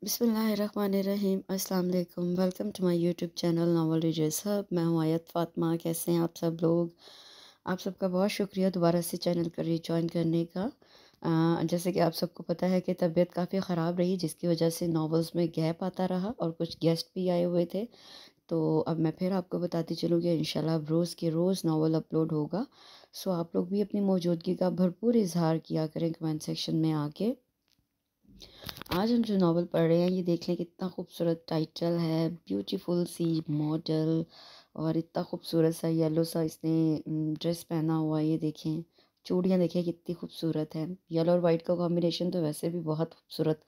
बिस्मिल्लाहिर्रहमानिर्रहीम अस्सलाम वालेकुम। Welcome to my YouTube channel novel readers hub. मैं हूँ आयत फ़ातिमा। कैसे हैं आप सब लोग? आप सबका बहुत शुक्रिया दोबारा से चैनल कर रिजॉइन करने का। जैसे कि आप सबको पता है कि तबीयत काफ़ी ख़राब रही, जिसकी वजह से नॉवेल्स में गैप आता रहा और कुछ गेस्ट भी आए हुए थे। तो अब मैं फिर आपको बताती चलूँगी, इंशाल्लाह अब रोज़ के रोज़ नावल अपलोड होगा। सो आप लोग भी अपनी मौजूदगी का भरपूर इजहार किया करें कमेंट सेक्शन में आके। आज हम जो नावल पढ़ रहे हैं, ये देख लें कितना खूबसूरत टाइटल है, ब्यूटीफुल सी मॉडल। और इतना खूबसूरत सा येलो सा इसने ड्रेस पहना हुआ है। ये देखें, चूड़ियाँ देखें कितनी खूबसूरत है। येलो और वाइट का कॉम्बिनेशन तो वैसे भी बहुत खूबसूरत,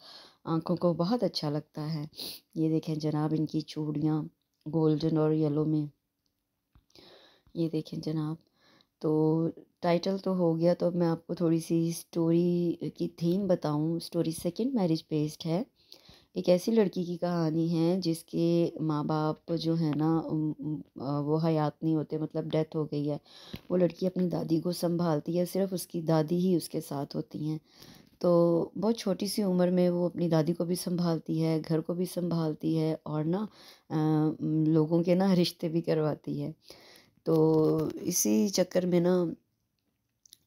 आंखों को बहुत अच्छा लगता है। ये देखें जनाब, इनकी चूड़ियाँ गोल्डन और येलो में। ये देखें जनाब। तो टाइटल तो हो गया, तो अब मैं आपको थोड़ी सी स्टोरी की थीम बताऊं। स्टोरी सेकंड मैरिज बेस्ड है। एक ऐसी लड़की की कहानी है जिसके माँ बाप जो है ना, वो हयात नहीं होते, मतलब डेथ हो गई है। वो लड़की अपनी दादी को संभालती है, सिर्फ उसकी दादी ही उसके साथ होती हैं। तो बहुत छोटी सी उम्र में वो अपनी दादी को भी संभालती है, घर को भी संभालती है, और ना लोगों के ना रिश्ते भी करवाती है। तो इसी चक्कर में ना,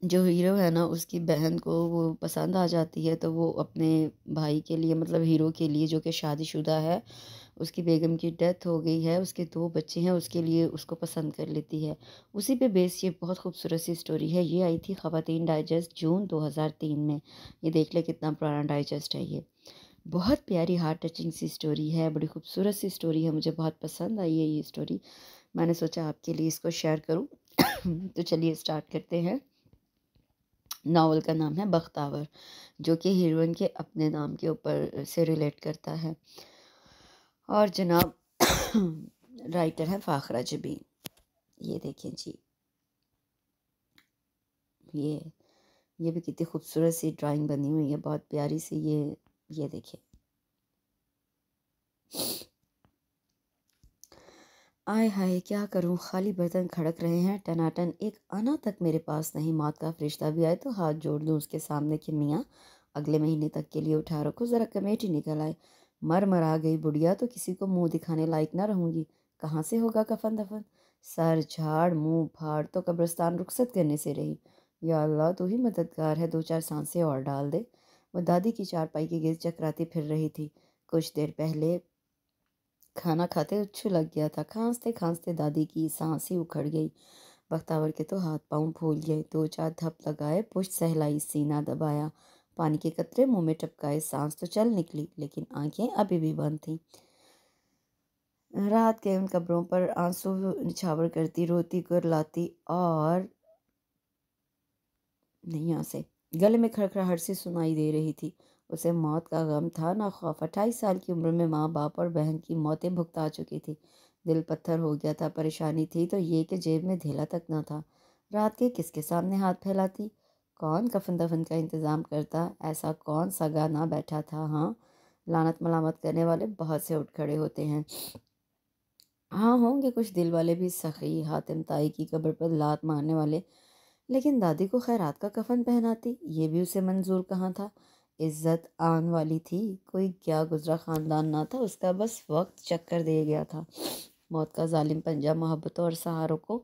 जो हीरो है ना, उसकी बहन को वो पसंद आ जाती है। तो वो अपने भाई के लिए, मतलब हीरो के लिए, जो कि शादीशुदा है, उसकी बेगम की डेथ हो गई है, उसके दो बच्चे हैं, उसके लिए उसको पसंद कर लेती है। उसी पे बेस ये बहुत खूबसूरत सी स्टोरी है। ये आई थी ख़वातीन डाइजेस्ट जून 2003 में। ये देख ले कितना पुराना डाइजेस्ट है ये। बहुत प्यारी हार्ट टचिंग सी स्टोरी है, बड़ी खूबसूरत सी स्टोरी है, मुझे बहुत पसंद आई है ये स्टोरी। मैंने सोचा आपके लिए इसको शेयर करूँ। तो चलिए स्टार्ट करते हैं। नावल का नाम है बख्तावर, जो कि हीरोइन के अपने नाम के ऊपर से रिलेट करता है। और जनाब, राइटर है फ़ाखरा जबीन। ये देखें जी, ये ये भी कितनी खूबसूरत सी ड्राइंग बनी हुई है, बहुत प्यारी सी। ये देखिए, आय हाय क्या करूं, खाली बर्तन खड़क रहे हैं टनाटन, एक आना तक मेरे पास नहीं। मौत का फरिश्ता भी आए तो हाथ जोड़ दूं उसके सामने कि मियाँ अगले महीने तक के लिए उठा रखो, ज़रा कमेटी निकल आए। मर मरा गई बुढ़िया तो किसी को मुंह दिखाने लायक ना रहूंगी। कहाँ से होगा कफन दफन, सर झाड़ मुंह फाड़ तो कब्रिस्तान रुखसत करने से रही। या अल्लाह तू ही मददगार है, दो चार सांसें और डाल दे। वह दादी की चारपाई के गिर्द चकराती फिर रही थी। कुछ देर पहले खाना खाते उच्छू लग गया था। खांसते खांसते दादी की सांस ही उखड़ गई। बख्तावर के तो हाथ पांव फूल गए। दो चार धप लगाए, पुष्ट सहलाई, सीना दबाया, पानी के कतरे मुंह में टपकाए। सांस तो चल निकली, लेकिन आंखें अभी भी बंद थीं। रात के उन कब्रों पर आंसू निछावर करती, रोती कुरलाती, और नैया से गले में खड़खड़ाहट सी सुनाई दे रही थी। उसे मौत का गम था ना खौफ। 28 साल की उम्र में माँ बाप और बहन की मौतें भुगता चुकी थी। दिल पत्थर हो गया था। परेशानी थी तो ये कि जेब में धेला तक न था। रात के किसके सामने हाथ फैलाती, कौन कफन दफन का इंतज़ाम करता, ऐसा कौन सगा ना बैठा था। हाँ, लानत मलामत करने वाले बहुत से उठ खड़े होते हैं। हाँ, होंगे कुछ दिल वाले भी, सखी हातिम ताई की कब्र पर लात मारने वाले। लेकिन दादी को खैरात का कफन पहनाती, ये भी उसे मंजूर कहाँ था। इज्जत आन वाली थी, कोई क्या गुजरा खानदान ना था उसका, बस वक्त चक्कर दे गया था। मौत का जालिम पंजा मोहब्बतों और सहारों को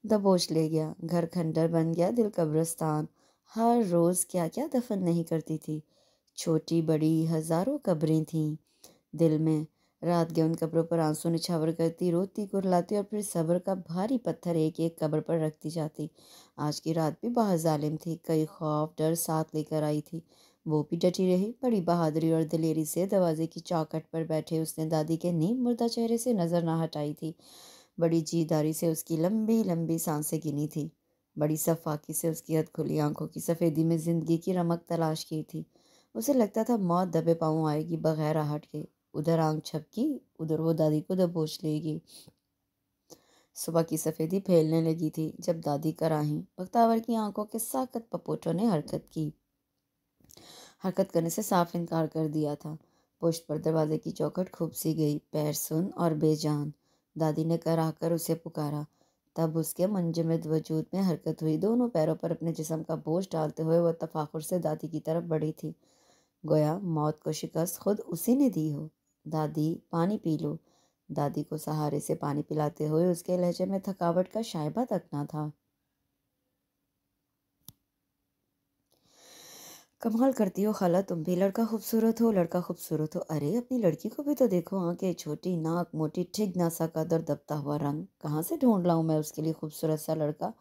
दबोच ले गया। घर खंडर बन गया, दिल कब्रिस्तान। हर रोज़ क्या क्या दफन नहीं करती थी। छोटी बड़ी हजारों कब्रें थीं दिल में। रात गए उन कब्रों पर आंसू निछावर करती, रोती कुरलाती, और फिर सब्र का भारी पत्थर एक एक कब्र पर रखती जाती। आज की रात भी बहुत जालिम थी, कई खौफ डर साथ लेकर आई थी। वो भी डटी रही। बड़ी बहादुरी और दिलेरी से दरवाजे की चौखट पर बैठे उसने दादी के नीम मुर्दा चेहरे से नजर ना हटाई थी। बड़ी जीदारी से उसकी लंबी लंबी सांसें गिनी थी। बड़ी सफाकी से उसकी अधखुली आंखों की सफ़ेदी में जिंदगी की रमक तलाश की थी। उसे लगता था मौत दबे पाँव आएगी बगैर आहट के। उधर आंख झपकी, उधर वो दादी को दबोच लेगी। सुबह की सफ़ेदी फैलने लगी थी जब दादी कराही। बख्तावर की आंखों के साकत पपोटों ने हरकत करने से साफ इनकार कर दिया था। पुष्ट पर दरवाजे की चौखट खूब सी गई, पैर सुन और बेजान। दादी ने कराहकर उसे पुकारा। तब उसके मुंजमद वजूद में हरकत हुई। दोनों पैरों पर अपने जिस्म का बोझ डालते हुए वह तफाकुर से दादी की तरफ बढ़ी थी। गोया मौत को शिकस्त खुद उसी ने दी हो। दादी पानी पी लो। दादी को सहारे से पानी पिलाते हुए उसके लहजे में थकावट का शायबा तक ना था। कमाल करती हो खाला तुम भी, लड़का खूबसूरत हो, लड़का खूबसूरत हो। अरे अपनी लड़की को भी तो देखो, आंखें छोटी, नाक मोटी, ठीक नासा कदर, दबता हुआ रंग। कहाँ से ढूंढ लाऊं मैं उसके लिए खूबसूरत सा लड़का।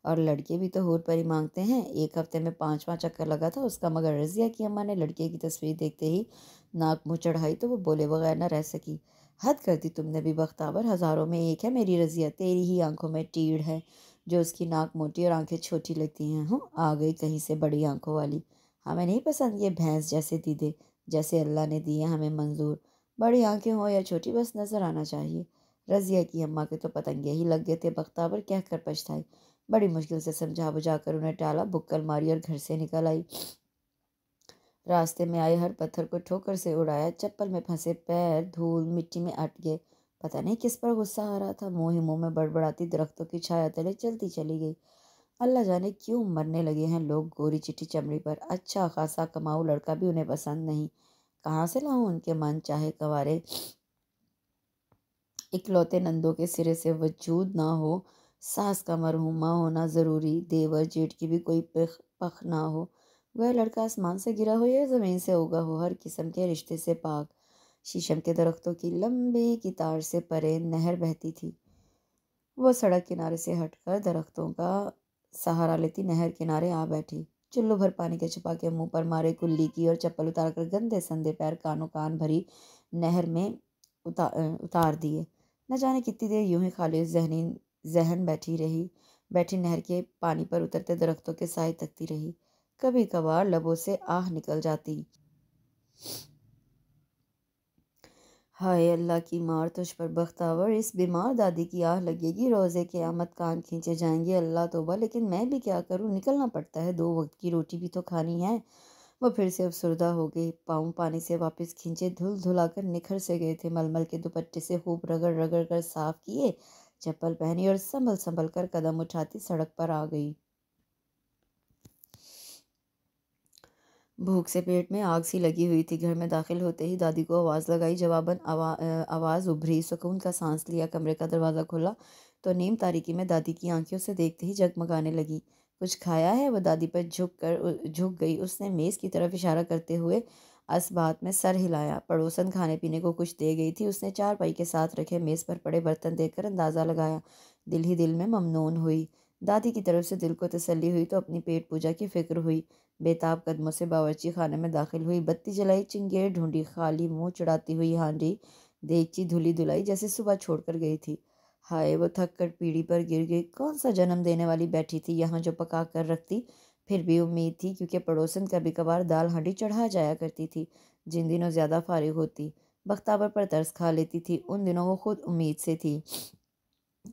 और लड़के भी तो हूर परी मांगते हैं। एक हफ्ते में 5वां चक्कर लगा था उसका, मगर रजिया की अम्मा ने लड़के की तस्वीर देखते ही नाक मुँह चढ़ाई तो वो बोले बगैर न रह सकी। हद कर दी तुमने भी बख्तावर, हज़ारों में एक है मेरी रजिया, तेरी ही आंखों में टीड़ है जो उसकी नाक मोटी और आंखें छोटी लगती हैं। हूँ आ गई कहीं से बड़ी आंखों वाली। हमें नहीं पसंद ये भैंस जैसे दीदे, जैसे अल्लाह ने दिए हमें मंजूर। बड़ी आंखें हो या छोटी, बस नजर आना चाहिए। रजिया की अम्मा के तो पतंगे ही लग गए थे। बख्तावर कह कर पछताई। बड़ी मुश्किल से समझा बुझा कर उन्हें टाला, बुक्कल मारी और घर से निकल आई। रास्ते में आए हर पत्थर को ठोकर से उड़ाया, चप्पल में फंसे पैर धूल मिट्टी में अट गए। पता नहीं किस पर गुस्सा आ रहा था, मुंह ही मुंह में बड़बड़ाती दरख्तों की छाया तले चलती चली गई। अल्लाह जाने क्यों मरने लगे हैं लोग गोरी चिट्टी चमड़ी पर। अच्छा खासा कमाऊ लड़का भी उन्हें पसंद नहीं। कहाँ से लाऊं उनके मन चाहे कवारे इकलौते नंदों के सिरे से वजूद ना हो। सास का मरहुमा होना ज़रूरी, देवर जेठ की भी कोई पख ना हो। वह लड़का आसमान से गिरा हो या ज़मीन से उगा हो, हर किस्म के रिश्ते से पाक। शीशम के दरख्तों की लंबी कितार से परे नहर बहती थी। वो सड़क किनारे से हटकर दरख्तों का सहारा लेती नहर किनारे आ बैठी। चुल्लू भर पानी के छिपा के मुंह पर मारे कुल्ली की और चप्पल उतार कर गंदे संदे पैर कानों कान भरी नहर में उतार दिए। न जाने कितनी देर यूं ही खाली जहन बैठी नहर के पानी पर उतरते दरख्तों के साए तकती रही। कभी कभार लबों से आह निकल जाती। हाय अल्लाह की मार तुझ पर बख्तावर, इस बीमार दादी की आह लगेगी, रोज़े क़यामत कान खींचे जाएंगे। अल्लाह तौबा, लेकिन मैं भी क्या करूं, निकलना पड़ता है, 2 वक्त की रोटी भी तो खानी है। वो फिर से अफसरदा हो गई। पाँव पानी से वापस खींचे, धुल धुलाकर निखर से गए थे। मलमल के दुपट्टे से खूब रगड़ रगड़ कर साफ किए, चप्पल पहनी और संभल संभल कर कदम उठाती सड़क पर आ गई। भूख से पेट में आग सी लगी हुई थी। घर में दाखिल होते ही दादी को आवाज़ लगाई, जवाबन आवाज़ उभरी। सुकून का सांस लिया, कमरे का दरवाज़ा खोला तो नीम तारीकी में दादी की आंखों से देखते ही जगमगाने लगी। कुछ खाया है? वो दादी पर झुक गई। उसने मेज़ की तरफ इशारा करते हुए असबात में सर हिलाया। पड़ोसन खाने पीने को कुछ दे गई थी। उसने चारपाई के साथ रखे मेज़ पर पड़े बर्तन देखकर अंदाज़ा लगाया। दिल ही दिल में ममनून हुई। दादी की तरफ से दिल को तसल्ली हुई तो अपनी पेट पूजा की फिक्र हुई। बेताब कदमों से बावर्ची खाने में दाखिल हुई। बत्ती जलाई, चिंगेर ढूंढी, खाली मुंह चढ़ाती हुई हांडी देगची धुली धुलाई जैसे सुबह छोड़कर गई थी। हाय वो थक कर पीढ़ी पर गिर गई। कौन सा जन्म देने वाली बैठी थी यहाँ जो पका कर रखती। फिर भी उम्मीद थी, क्योंकि पड़ोसन कभी कभार दाल हांडी चढ़ा जाया करती थी। जिन दिनों ज्यादा फारिग होती बख्तावर पर तरस खा लेती थी, उन दिनों वो खुद उम्मीद से थी।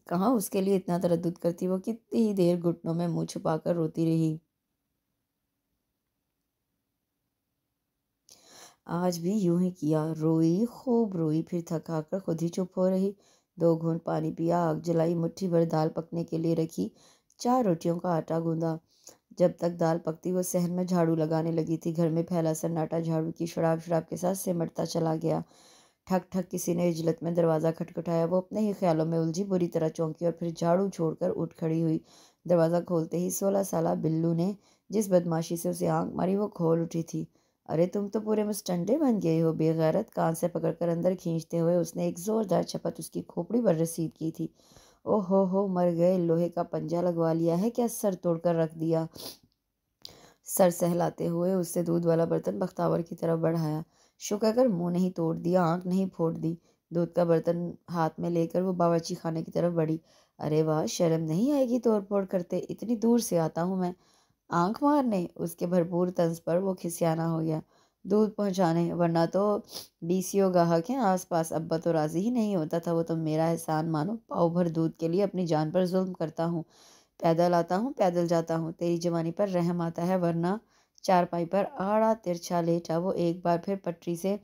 कहाँ उसके लिए इतना तरद्दुद करती। वो कितनी ही देर घुटनों में मुंह छुपाकर रोती रही। आज भी यूं ही किया, रोई, खूब रोई, फिर थका कर खुद ही चुप हो रही। 2 घूंट पानी पिया, आग जलाई, मुट्ठी भर दाल पकने के लिए रखी, 4 रोटियों का आटा गूंदा। जब तक दाल पकती वो सहन में झाड़ू लगाने लगी थी। घर में फैला सन्नाटा झाड़ू की शराब शराब के साथ सिमटता चला गया। ठक ठक किसी ने इजलत में दरवाज़ा खटखटाया। वो अपने ही ख्यालों में उलझी, बुरी तरह चौंकी और फिर झाड़ू छोड़कर उठ खड़ी हुई। दरवाज़ा खोलते ही 16 साला बिल्लू ने जिस बदमाशी से उसे आंख मारी वो खोल उठी थी। अरे तुम तो पूरे मुस्टंडे बन गए हो बेगैरत। कान से पकड़कर अंदर खींचते हुए उसने एक जोरदार चपत उसकी खोपड़ी पर रसीद की थी। ओ हो मर गए, लोहे का पंजा लगवा लिया है क्या, सर तोड़कर रख दिया। सर सहलाते हुए उससे दूध वाला बर्तन बख्तावर की तरफ बढ़ाया। शुक्र कर मुंह नहीं तोड़ दिया, आंख नहीं फोड़ दी। दूध का बर्तन हाथ में लेकर वो बावर्ची खाने की तरफ बढ़ी। अरे वाह, शर्म नहीं आएगी तोड़ फोड़ करते, इतनी दूर से आता हूँ मैं आंख मारने। उसके भरपूर तंज पर वो खिसियाना हो गया। दूध पहुंचाने, वरना तो 20 गाहक हैं आसपास। अब्बा तो राजी ही नहीं होता था। वो तो मेरा एहसान मानो, पाव भर दूध के लिए अपनी जान पर जुल्म करता हूँ। पैदल आता हूँ, पैदल जाता हूँ, तेरी जवानी पर रहम आता है। वरना चारपाई पर आड़ा तिरछा लेटा वो एक बार फिर पटरी से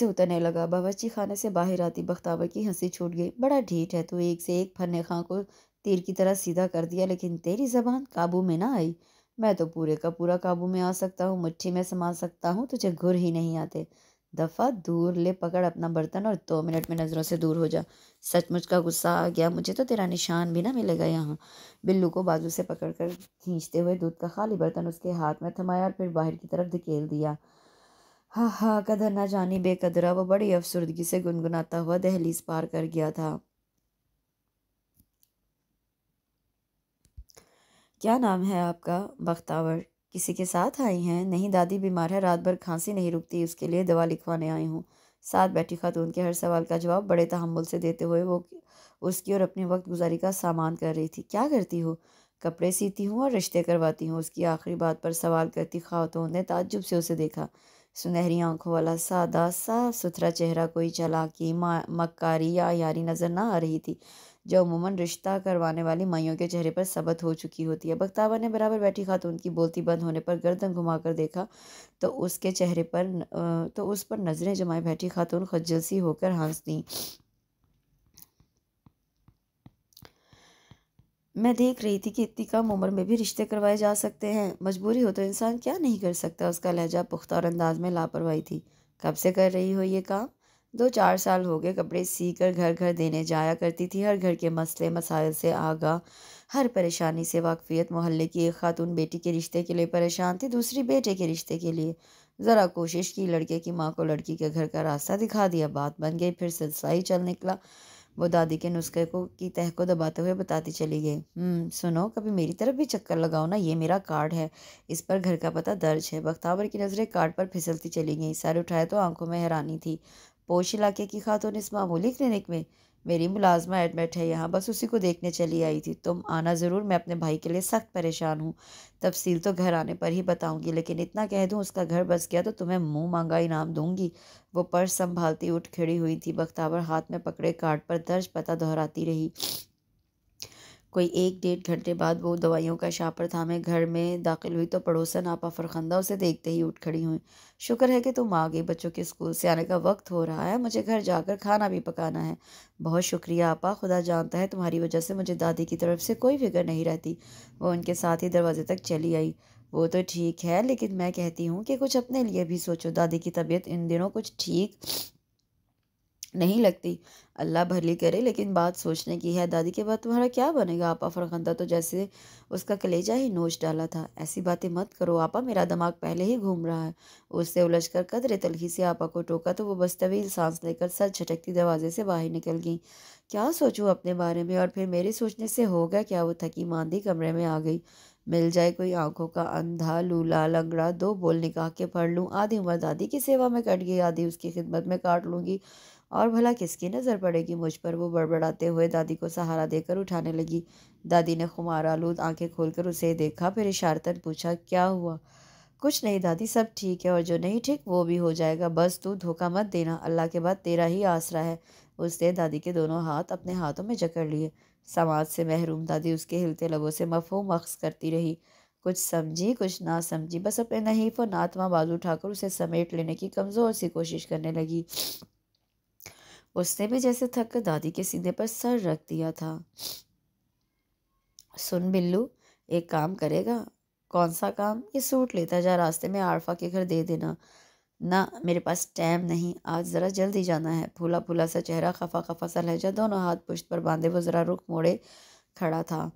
उतरने लगा। बावर्ची खाने से बाहर आती बख्तावर की हंसी छूट गई। बड़ा ढीठ है तू, एक से एक फन्ने खां को तीर की तरह सीधा कर दिया, लेकिन तेरी ज़बान काबू में ना आई। मैं तो पूरे का पूरा काबू में आ सकता हूँ, मुट्ठी में समा सकता हूँ, तुझे घुर ही नहीं आते। दफा दूर, ले पकड़ अपना बर्तन और 2 मिनट में नज़रों से दूर हो जा। सचमुच का गुस्सा आ गया मुझे, तो तेरा निशान भी ना मिलेगा यहाँ। बिल्लू को बाजू से पकड़कर खींचते हुए दूध का खाली बर्तन उसके हाथ में थमाया और फिर बाहर की तरफ धकेल दिया। हा हा, कदर ना जानी बेकदरा, वो बड़ी अफसुर्दगी से गुनगुनाता हुआ दहलीज पार कर गया था। क्या नाम है आपका? बख्तावर। किसी के साथ आई हैं? नहीं, दादी बीमार है, रात भर खांसी नहीं रुकती, उसके लिए दवा लिखवाने आई हूँ। साथ बैठी खातून के हर सवाल का जवाब बड़े तहम्मुल से देते हुए वो उसकी और अपनी वक्त गुजारी का सामान कर रही थी। क्या करती हो? कपड़े सीती हूँ और रिश्ते करवाती हूँ, उसकी आखिरी बात पर सवाल करती खातून ने ताज्जुब से उसे देखा। सुनहरी आंखों वाला सादा साफ सुथरा चेहरा कोई चालाकी मक्कारी या यारी नजर ना आ रही थी, जो अमूमन रिश्ता करवाने वाली माइयों के चेहरे पर सबत हो चुकी होती है। बख्तावर ने बराबर बैठी खातून की बोलती बंद होने पर गर्दन घुमाकर देखा तो उसके चेहरे पर तो उस पर नजरें जमाए बैठी खातून खज्जल सी होकर हंस दी। मैं देख रही थी कि इतनी कम उम्र में भी रिश्ते करवाए जा सकते हैं। मजबूरी हो तो इंसान क्या नहीं कर सकता। उसका लहजा पुख्ता और अंदाज में लापरवाही थी। कब से कर रही हो ये काम? 2-4 साल हो गए। कपड़े सी कर घर घर देने जाया करती थी। हर घर के मसले मसाइल से आगाह, हर परेशानी से वाकफियत। मोहल्ले की एक खातून बेटी के रिश्ते के लिए परेशान थी, दूसरी बेटे के रिश्ते के लिए। ज़रा कोशिश की, लड़के की माँ को लड़की के घर का रास्ता दिखा दिया, बात बन गई, फिर सिलसिला ही चल निकला। वो दादी के नुस्खे को की तह को दबाते हुए बताती चली गई। सुनो, कभी मेरी तरफ भी चक्कर लगाओ ना, ये मेरा कार्ड है, इस पर घर का पता दर्ज है। बख्तावर की नज़रें कार्ड पर फिसलती चली गईं। सर उठाए तो आंखों में हैरानी थी। पोश इलाके की खातून इस मामूली क्लिनिक में? मेरी मुलाजमा एडमिट है यहाँ, बस उसी को देखने चली आई थी। तुम आना ज़रूर, मैं अपने भाई के लिए सख्त परेशान हूँ। तफसील तो घर आने पर ही बताऊंगी, लेकिन इतना कह दूँ, उसका घर बस गया तो तुम्हें मुंह मांगा इनाम दूंगी। वो पर्स संभालती उठ खड़ी हुई थी। बख्तावर हाथ में पकड़े कार्ड पर दर्ज पता दोहराती रही। कोई 1-1.5 घंटे बाद वो दवाइयों का शापर थामे घर में दाखिल हुई तो पड़ोसन आपा फरखंदा उसे देखते ही उठ खड़ी हुई। शुक्र है कि तुम आ गई, बच्चों के स्कूल से आने का वक्त हो रहा है, मुझे घर जाकर खाना भी पकाना है। बहुत शुक्रिया आपा, खुदा जानता है तुम्हारी वजह से मुझे दादी की तरफ से कोई फिक्र नहीं रहती। वो उनके साथ ही दरवाजे तक चली आई। वो तो ठीक है, लेकिन मैं कहती हूँ कि कुछ अपने लिए भी सोचो। दादी की तबीयत इन दिनों कुछ ठीक नहीं लगती। अल्लाह भली करे, लेकिन बात सोचने की है। दादी के बाद तुम्हारा क्या बनेगा? आपा फरखंदा तो जैसे उसका कलेजा ही नोच डाला था। ऐसी बातें मत करो आपा, मेरा दिमाग पहले ही घूम रहा है। उससे उलझकर कदरे तलखी से आपा को टोका तो वो बस तवील सांस लेकर सर झटकती दरवाजे से बाहर निकल गई। क्या सोचूं अपने बारे में? और फिर मेरे सोचने से होगा क्या? वो थकी मांदी कमरे में आ गई। मिल जाए कोई आंखों का अंधा लूला लंगड़ा, 2 बोल निकाह के पढ़ लूँ, आधी उम्र दादी की सेवा में कट गई, आधी उसकी खिदमत में काट लूँगी, और भला किसकी नज़र पड़ेगी मुझ पर? वो बड़बड़ाते हुए दादी को सहारा देकर उठाने लगी। दादी ने खुमार आलूद आंखें खोलकर उसे देखा, फिर इशारतन पूछा, क्या हुआ? कुछ नहीं दादी, सब ठीक है, और जो नहीं ठीक वो भी हो जाएगा। बस तू धोखा मत देना, अल्लाह के बाद तेरा ही आसरा है। उसने दादी के दोनों हाथ अपने हाथों में जकड़ लिए। समाज से महरूम दादी उसके हिलते लबों से मफहूम अख्ज़ करती रही। कुछ समझी कुछ ना समझी, बस अपने नहीफ और नातवा बाजू उठाकर उसे समेट लेने की कमज़ोर सी कोशिश करने लगी। उसने भी जैसे थक कर दादी के सीने पर सर रख दिया था। सुन बिल्लू, एक काम करेगा? कौन सा काम? ये सूट लेता जा, रास्ते में आरफा के घर दे देना। ना, मेरे पास टाइम नहीं, आज ज़रा जल्दी जाना है। फूला फूला सा चेहरा, खफा खफा सा लहजा, दोनों हाथ पुश्त पर बांधे वो ज़रा रुख मोड़े खड़ा था।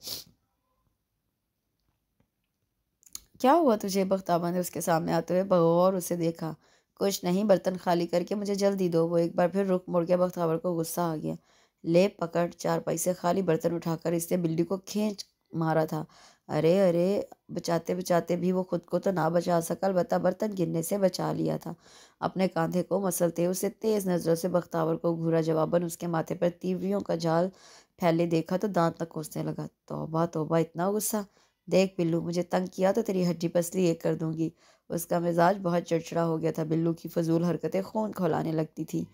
क्या हुआ तुझे? बख्तावर ने उसके सामने आते हुए बगौर उसे देखा। कुछ नहीं, बर्तन खाली करके मुझे जल्दी दो। वो एक बार फिर रुख मुड़ गया। बख्तावर को गुस्सा आ गया। ले पकड़, चारपाई से खाली बर्तन उठाकर इसने बिल्ली को खींच मारा था। अरे अरे, बचाते बचाते भी वो खुद को तो ना बचा सका, अलबत्ता बर्तन गिरने से बचा लिया था। अपने कांधे को मसलते उसे तेज नजरों से बख्तावर को घूरा। जवाबन उसके माथे पर तीवरियों का जाल फैले देखा तो दांत तक कोसने लगा। तौबा तौबा, इतना गुस्सा! देख बिल्लू, मुझे तंग किया तो तेरी हड्डी पसली एक कर दूंगी। उसका मिजाज बहुत चिड़चिड़ा हो गया था। बिल्लू की फजूल हरकतें खून खौलाने लगती थी।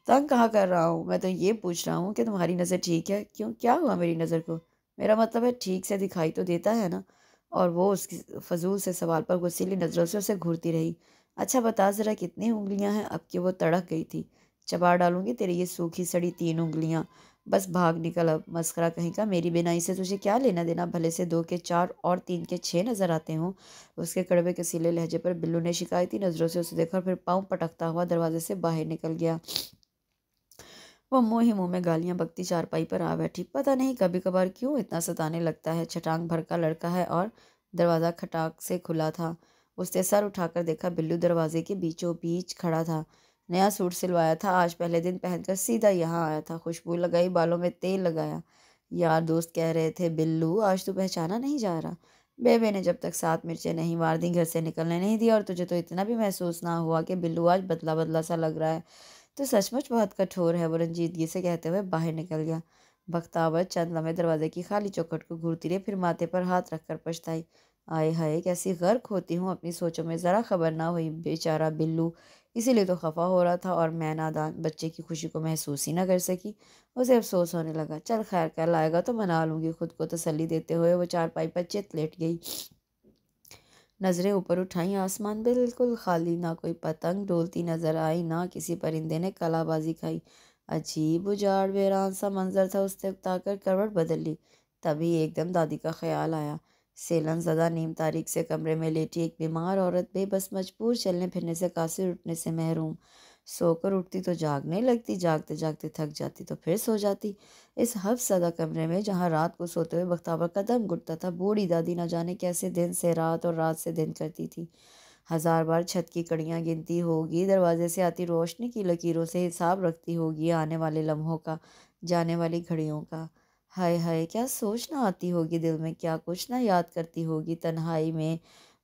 तंग कहाँ कर रहा हूँ? मैं तो ये पूछ रहा हूँ कि तुम्हारी नज़र ठीक है? क्यों, क्या हुआ मेरी नज़र को? मेरा मतलब है ठीक से दिखाई तो देता है ना? और वो उसकी फजूल से सवाल पर गुस्सीली नज़रों से उसे घूरती रही। अच्छा बता ज़रा, कितनी उंगलियां हैं? अब कि वो तड़क गई थी। चबा डालूंगी तेरी ये सूखी सड़ी 3 उंगलियां। बस भाग निकल अब, मस्खरा कहीं का, मेरी बिनाई से तुझे क्या लेना देना, भले से 2 के 4 और 3 के 6 नजर आते हों। उसके कड़वे कसीले लहजे पर बिल्लू ने शिकायती नजरों से उसे देखा और फिर पाँव पटकता हुआ दरवाजे से बाहर निकल गया। वो मुंह ही मुंह में गालियां बकती चारपाई पर आ बैठी। पता नहीं कभी कभार क्यों इतना सताने लगता है। छटांग भर का लड़का है और दरवाज़ा खटाक से खुला था। उसने सर उठाकर देखा, बिल्लू दरवाजे के बीचों बीच खड़ा था। नया सूट सिलवाया था, आज पहले दिन पहनकर सीधा यहाँ आया था। खुशबू लगाई, बालों में तेल लगाया। यार दोस्त कह रहे थे, बिल्लू आज तू पहचाना नहीं जा रहा। बेबे ने जब तक 7 मिर्चें नहीं मार दी घर से निकलने नहीं दिया, और तुझे तो इतना भी महसूस ना हुआ कि बिल्लू आज बदला बदला सा लग रहा है। तो सचमुच बहुत कठोर है, वो रंजीदगी से कहते हुए बाहर निकल गया। बख्तावर चंद लम्हे दरवाजे की खाली चौखट को घूरती रही, फिर माथे पर हाथ रखकर पछताई। आए हाय, कैसी गर्क होती हूँ अपनी सोचों में, ज़रा खबर ना हुई बेचारा बिल्लू, इसीलिए तो खफा हो रहा था। और मैं नादान बच्चे की खुशी को महसूस ही ना कर सकी। उसे अफसोस होने लगा। चल खैर, कल आएगा तो मना लूंगी, खुद को तसल्ली देते हुए वो चारपाई पर चित लेट गई। नजरें ऊपर उठाई, आसमान बिल्कुल खाली, ना कोई पतंग डोलती नजर आई, ना किसी परिंदे ने कलाबाजी खाई। अजीब उजाड़ वीरान सा मंजर था। उसने उकताकर करवट बदल ली। तभी एकदम दादी का ख्याल आया। सेलन ज़दा नीम तारीख से कमरे में लेटी एक बीमार औरत, बेबस, मजबूर, चलने फिरने से कासिर, उठने से महरूम। सोकर उठती तो जागने लगती, जागते जागते थक जाती तो फिर सो जाती। इस हफ्सदा कमरे में जहाँ रात को सोते हुए बख्तावर का दम घुटता था, बूढ़ी दादी न जाने कैसे दिन से रात और रात से दिन करती थी। 1000 बार छत की कड़ियाँ गिनती होगी, दरवाजे से आती रोशनी की लकीरों से हिसाब रखती होगी, आने वाले लम्हों का, जाने वाली घड़ियों का। हाय हाय, क्या सोच ना आती होगी दिल में, क्या कुछ ना याद करती होगी। तन्हाई में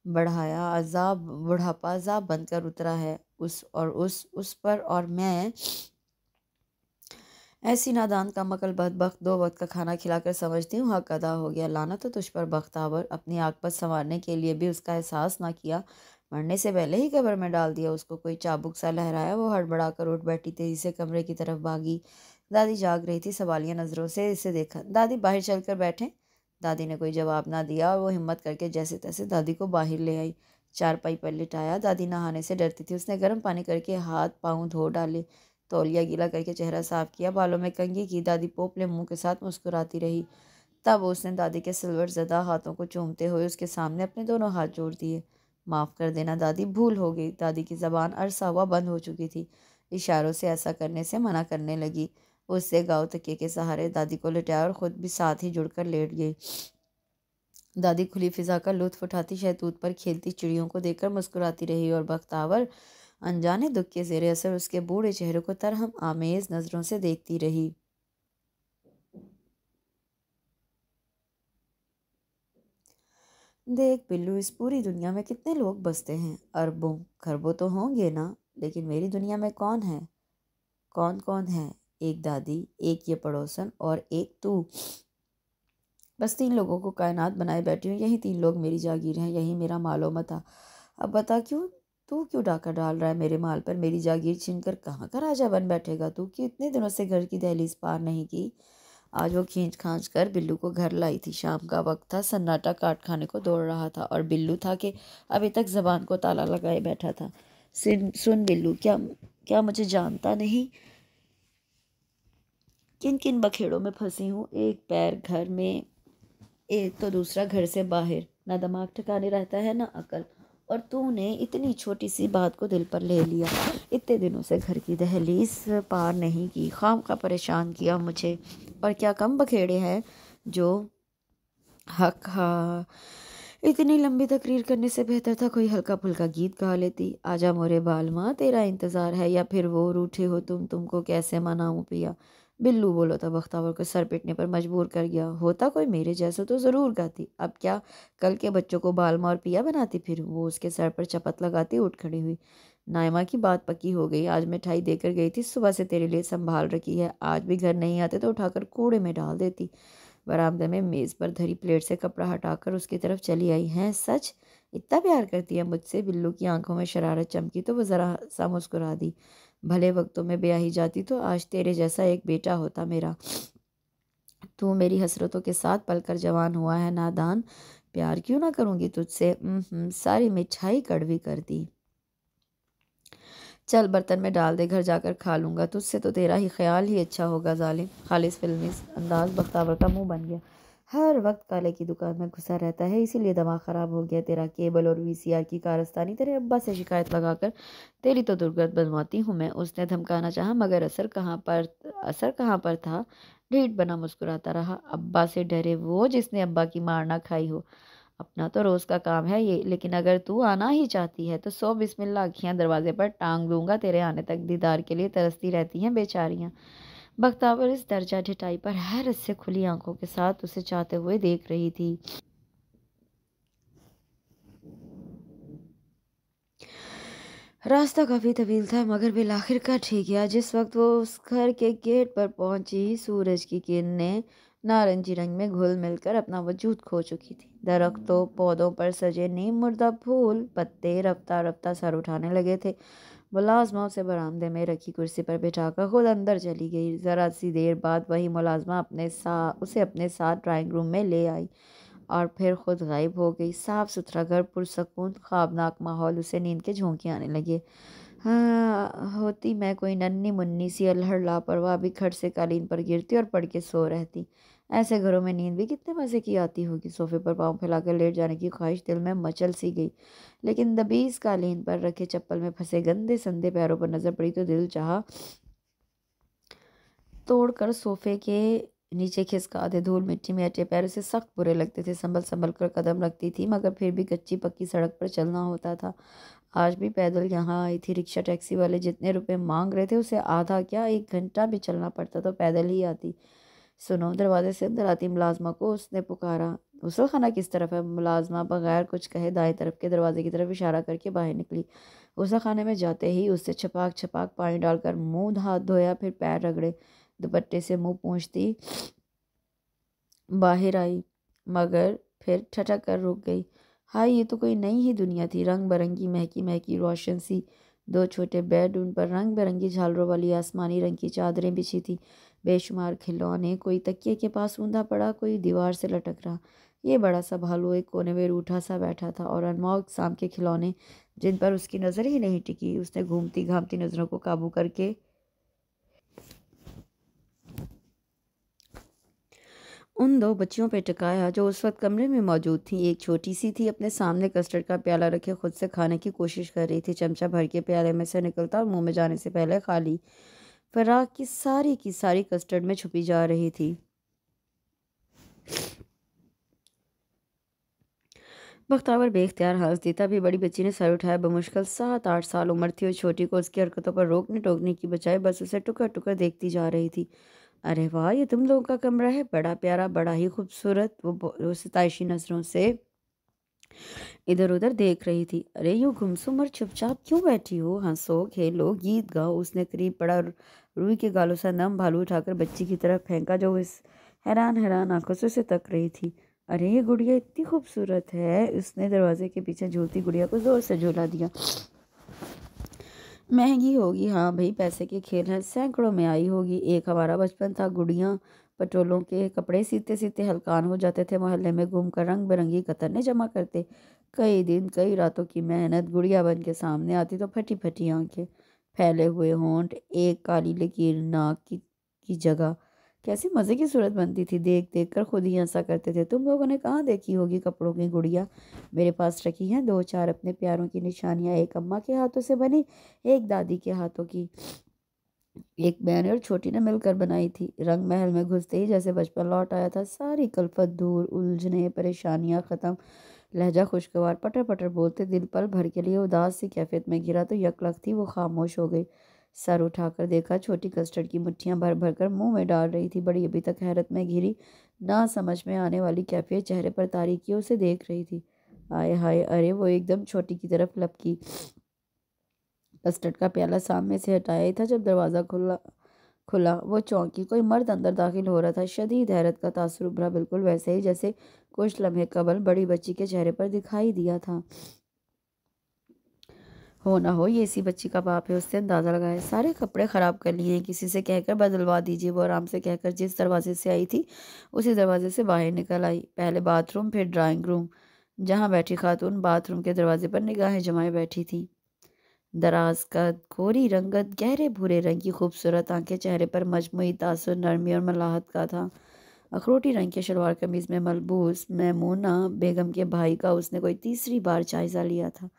बढ़ाया अजाब, बुढ़ापा अजाब बनकर उतरा है उस पर, और मैं ऐसी नादान का मकल बदबख्त, 2 वक्त का खाना खिलाकर समझती हूँ हक अदा हो गया। लाना तो तुझ पर बख्तावर, अपनी आग पर संवारने के लिए भी उसका एहसास ना किया, मरने से पहले ही कब्र में डाल दिया उसको। कोई चाबुक सा लहराया, वो हड़बड़ा कर उठ बैठी, तेजी से कमरे की तरफ भागी। दादी जाग रही थी, सवालिया नजरों से इसे देखा। दादी बाहर चल कर बैठे। दादी ने कोई जवाब ना दिया और वो हिम्मत करके जैसे तैसे दादी को बाहर ले आई, चारपाई पर लिटाया। दादी नहाने से डरती थी, उसने गर्म पानी करके हाथ पाँव धो डाले, तौलिया गीला करके चेहरा साफ किया, बालों में कंघी की। दादी पोपले मुंह के साथ मुस्कुराती रही। तब उसने दादी के सिल्वर ज़दा हाथों को चूमते हुए उसके सामने अपने दोनों हाथ जोड़ दिए। माफ़ कर देना दादी, भूल हो गई। दादी की ज़बान अरसा हुआ बंद हो चुकी थी। इशारों से ऐसा करने से मना करने लगी। उससे गाँव तकिए के सहारे दादी को लिटाया और खुद भी साथ ही जुड़कर लेट गई। दादी खुली फिजा का लुत्फ उठाती, शहतूत पर खेलती चिड़ियों को देखकर मुस्कुराती रही, और बख्तावर अनजाने दुख के ज़ेरे असर उसके बूढ़े चेहरे को तरहम आमेज नजरों से देखती रही। देख बिल्लू, इस पूरी दुनिया में कितने लोग बसते हैं, अरबों खरबों तो होंगे ना, लेकिन मेरी दुनिया में कौन है? कौन कौन है? एक दादी, एक ये पड़ोसन, और एक तू। बस 3 लोगों को कायनात बनाए बैठी हूँ। यही 3 लोग मेरी जागीर हैं, यही मेरा मालो मता। अब बता, क्यों तू क्यों डाका डाल रहा है मेरे माल पर? मेरी जागीर छीनकर कहाँ का राजा बन बैठेगा तू? कि इतने दिनों से घर की दहलीज पार नहीं की? आज वो खींच खांच कर बिल्लू को घर लाई थी। शाम का वक्त था, सन्नाटा काट खाने को दौड़ रहा था, और बिल्लू था कि अभी तक जबान को ताला लगाए बैठा था। सुन सुन बिल्लू, क्या क्या मुझे जानता नहीं किन किन बखेड़ों में फंसी हूँ? एक पैर घर में, एक तो दूसरा घर से बाहर। ना दिमाग ठिकाने रहता है, ना अकल। और तूने इतनी छोटी सी बात को दिल पर ले लिया। इतने दिनों से घर की दहलीज पार नहीं की, खाम का परेशान किया मुझे। और क्या कम बखेड़े हैं जो हक, हाँ, इतनी लंबी तकरीर करने से बेहतर था कोई हल्का फुल्का गीत गा लेती। आजा मोरे बालमा, तेरा इंतज़ार है, या फिर वो रूठे हो तुमको कैसे मनाऊं पिया। बिल्लू बोलो तो बख्तावर को सर पीटने पर मजबूर कर गया। होता कोई मेरे जैसा तो ज़रूर गाती। अब क्या, कल के बच्चों को बालमा और पिया बनाती फिर? वो उसके सर पर चपत लगाती उठ खड़ी हुई। नायमा की बात पक्की हो गई। आज मिठाई देकर गई थी, सुबह से तेरे लिए संभाल रखी है। आज भी घर नहीं आते तो उठाकर कूड़े में डाल देती। बरामदे में मेज़ पर धरी प्लेट से कपड़ा हटाकर उसकी तरफ चली आई। हैं, सच इतना प्यार करती है मुझसे? बिल्लू की आंखों में शरारत चमकी तो वो ज़रा सा मुस्कुरा दी। भले वक्तों में ब्याही जाती तो आज तेरे जैसा एक बेटा होता मेरा। तू मेरी हसरतों के साथ पलकर जवान हुआ है नादान। प्यार क्यों ना करूँगी तुझसे? सारी मिठाई कड़वी कर दी। चल बर्तन में डाल दे, घर जाकर खा लूँगा, तुझसे तो तेरा ही ख्याल ही अच्छा होगा जालिम। खालिस फिल्मी अंदाज बख्तावर का मुंह बन गया। हर वक्त काले की दुकान में घुसा रहता है, इसीलिए दिमाग ख़राब हो गया तेरा। केबल और वीसीआर की कारस्तानी तेरे अब्बा से शिकायत लगाकर तेरी तो दुर्गत बनवाती हूँ मैं। उसने धमकाना चाहा, मगर असर कहाँ पर था। ढीठ बना मुस्कुराता रहा। अब्बा से डरे वो जिसने अब्बा की मार ना खाई हो। अपना तो रोज का काम है ये, लेकिन अगर तू आना ही चाहती है तो सौ बिस्मिल्लाह, अखियां दरवाजे पर टांग दूंगा। तेरे आने तक दीदार के लिए तरसती रहती हैं बेचारियां। बख्तावर इस दर्जा ढिठाई पर हैरत से खुली आंखों के साथ उसे चाहते हुए देख रही थी। रास्ता काफी तवील था, मगर बिल आखिरकार ठीक गया। जिस वक्त वो उस घर के गेट पर पहुंची, सूरज की किरणें नारंगी रंग में घुल मिलकर अपना वजूद खो चुकी थी। दरख्तों पौधों पर सजे नीम मुर्दा फूल पत्ते रफ्ता रफ्ता सर उठाने लगे थे। मुलाजमा उसे बरामदे में रखी कुर्सी पर बिठाकर खुद अंदर चली गई। जरा सी देर बाद वही मुलाजमा उसे अपने साथ ड्राइंग रूम में ले आई और फिर खुद गायब हो गई। साफ सुथरा घर, पुरसकून, ख्वाबनाक माहौल, उसे नींद के झोंके आने लगे। हाँ, होती मैं कोई नन्ही मुन्नी सी अल्हड़ लापरवाह, भी खट से कालीन पर गिरती और पड़ के सो रहती। ऐसे घरों में नींद भी कितने मज़े की आती होगी। सोफे पर पाँव फैलाकर लेट जाने की ख्वाहिश दिल में मचल सी गई, लेकिन दबीस कालीन पर रखे चप्पल में फंसे गंदे संदे पैरों पर नजर पड़ी तो दिल चाहा तोड़कर सोफे के नीचे खिसका दे। धूल मिट्टी में अटे पैर उसे सख्त बुरे लगते थे। संभल संभल कर कदम रखती थी, मगर फिर भी कच्ची पक्की सड़क पर चलना होता था। आज भी पैदल यहाँ आई थी। रिक्शा टैक्सी वाले जितने रुपए मांग रहे थे, उसे आधा क्या 1 घंटा भी चलना पड़ता तो पैदल ही आती। सुनो, दरवाजे से अंदर आती मुलाजमा को उसने पुकारा। गुसल खाना किस तरफ है? मुलाजमा बगैर कुछ कहे दाएं तरफ के दरवाजे की तरफ इशारा करके बाहर निकली। गुसल खाने में जाते ही उससे छपाक छपाक पानी डालकर मुंह हाथ धोया, फिर पैर रगड़े, दुपट्टे से मुंह पोंछती बाहर आई, मगर फिर ठटक कर रुक गई। हाय, ये तो कोई नई ही दुनिया थी। रंग बिरंगी महकी महकी रोशन सी 2 छोटे बेड, उन पर रंग बिरंगी झालरों वाली आसमानी रंग की चादरें बिछी थी। बेशुमार खिलौने, कोई तकिए के पास ऊंधा पड़ा, कोई दीवार से लटक रहा। ये बड़ा सा भालू एक कोने में रूठा सा बैठा था, और अनमोल शाम के खिलौने जिन पर उसकी नज़र ही नहीं टिकी। उसने घूमती घामती नज़रों को काबू करके उन 2 बच्चियों पे टिकाया जो उस वक्त कमरे में मौजूद थी। एक छोटी सी थी, अपने सामने कस्टर्ड का प्याला रखे खुद से खाने की कोशिश कर रही थी। चमचा भर के प्याले में से निकलता और मुंह में जाने से पहले खाली। फराक की सारी कस्टर्ड में छुपी जा रही थी। बख्तावर बेख्तियार हंस देता। भी बड़ी बच्ची ने सर उठाया। बमुश्किल 7-8 साल उम्र थी और छोटी को उसकी हरकतों पर रोकने टोकने की बजाय बस उसे टुकर टुकर देखती जा रही थी। अरे वाह, ये तुम लोगों का कमरा है, बड़ा प्यारा, बड़ा ही खूबसूरत। वो सिताइशी नजरों से इधर उधर देख रही थी। अरे यूं गुमसुम और चुपचाप क्यों बैठी हो? हंसो, खेलो, गीत गाओ। उसने करीब पड़ा रूई के गालों से नम भालू उठाकर बच्ची की तरफ फेंका, जो इस हैरान हैरान आंखों से उसे तक रही थी। अरे ये गुड़िया इतनी खूबसूरत है। उसने दरवाजे के पीछे झूलती गुड़िया को जोर से झूला दिया। महंगी होगी, हाँ भाई, पैसे के खेल हैं, सैकड़ों में आई होगी। एक हमारा बचपन था, गुड़िया पटोलों के कपड़े सीते सीते हलकान हो जाते थे। मोहल्ले में घूमकर रंग बिरंगी कतरने जमा करते। कई दिन कई रातों की मेहनत। गुड़िया बन के सामने आती तो फटी फटी आंखें, फैले हुए होंठ, एक काली लकीर नाक की जगह। कैसी मज़े की सूरत बनती थी। देख देख कर खुद ही हंसा करते थे। तुम लोगों ने कहाँ देखी होगी कपड़ों की गुड़िया? मेरे पास रखी हैं 2-4 अपने प्यारों की निशानियाँ। एक अम्मा के हाथों से बनी, एक दादी के हाथों की। एक मैंने और छोटी ने मिलकर बनाई थी। रंग महल में घुसते ही जैसे बचपन लौट आया था। सारी कल्फत दूर, उलझने परेशानियां खत्म। लहजा खुशगवार, पटर पटर बोलते। दिल पल भर के लिए उदास सी कैफियत में गिरा तो यकलक थी वो खामोश हो गई। सर उठाकर देखा, छोटी कस्टर्ड की मुट्ठियां भर भर कर मुंह में डाल रही थी। बड़ी अभी तक हैरत में घिरी, ना समझ में आने वाली कैफियत चेहरे पर तारी की उसे देख रही थी। आय हाय, अरे वो एकदम छोटी की तरफ लपकी। कस्टर्ड का प्याला सामने से हटाया ही था जब दरवाज़ा खुला खुला। वो चौंकी। कोई मर्द अंदर दाखिल हो रहा था। शदीद हैरत का तासुर उभरा, बिल्कुल वैसे ही जैसे कुछ लम्हे कबल बड़ी बच्ची के चेहरे पर दिखाई दिया था। हो ना हो ये इसी बच्ची का बाप है, उससे अंदाज़ा लगाया। सारे कपड़े ख़राब कर लिए हैं, किसी से कहकर बदलवा दीजिए। वो आराम से कहकर जिस दरवाजे से आई थी उसी दरवाजे से बाहर निकल आई। पहले बाथरूम, फिर ड्राइंग रूम। जहाँ बैठी खातून बाथरूम के दरवाजे पर निगाहें जमाए बैठी थी। दराज कद, गोरी रंगत, गहरे भूरे रंग की खूबसूरत आंखें, चेहरे पर मजमूई तासुर, नरमी और मलाहत का था। अखरोटी रंग के शलवार कमीज में मलबूस मैमूना बेगम के भाई का उसने कोई तीसरी बार जायजा लिया था।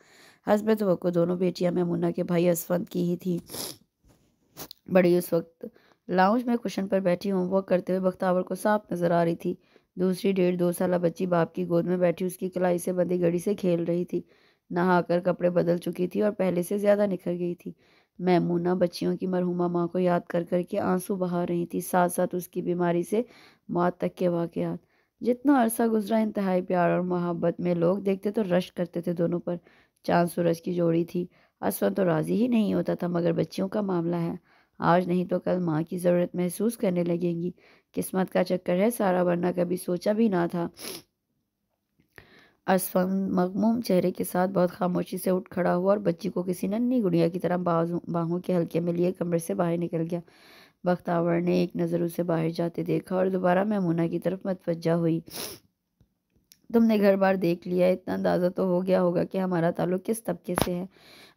हस्ब तवक्को दोनों बेटियां मैमूना के भाई असफंद की ही थी। बड़ी उस वक्त लाउंज में कुशन पर बैठी होमवर्क करते हुए बख्तावर को साफ नजर आ रही थी। दूसरी 1.5-2 साल बच्ची बाप की गोद में बैठी उसकी कलाई से बंधी घड़ी से खेल रही थी। नहाकर कपड़े बदल चुकी थी और पहले से ज्यादा निखर गई थी। मैमूना बच्चियों की मरहुमा माँ को याद कर करके आंसू बहा रही थी, साथ साथ उसकी बीमारी से मौत तक के वाकयात। जितना अरसा गुजरा इंतहाई प्यार और मोहब्बत में लोग देखते तो रश्क करते थे दोनों पर। चांद सूरज की जोड़ी थी। असफन तो राजी ही नहीं होता था, मगर बच्चियों का मामला है, आज नहीं तो कल माँ की ज़रूरत महसूस करने लगेंगी। किस्मत का चक्कर है सारा, वरना कभी सोचा भी ना था। असफन मगमूम चेहरे के साथ बहुत खामोशी से उठ खड़ा हुआ और बच्ची को किसी नन्ही गुड़िया की तरह बाहों के हल्के में लिए कमरे से बाहर निकल गया। बख्तावर ने एक नज़र उसे बाहर जाते देखा और दोबारा मैमूना की तरफ मतवज्जा हुई। तुमने घर बार देख लिया, इतना अंदाज़ा तो हो गया होगा कि हमारा ताल्लुक किस तबके से है।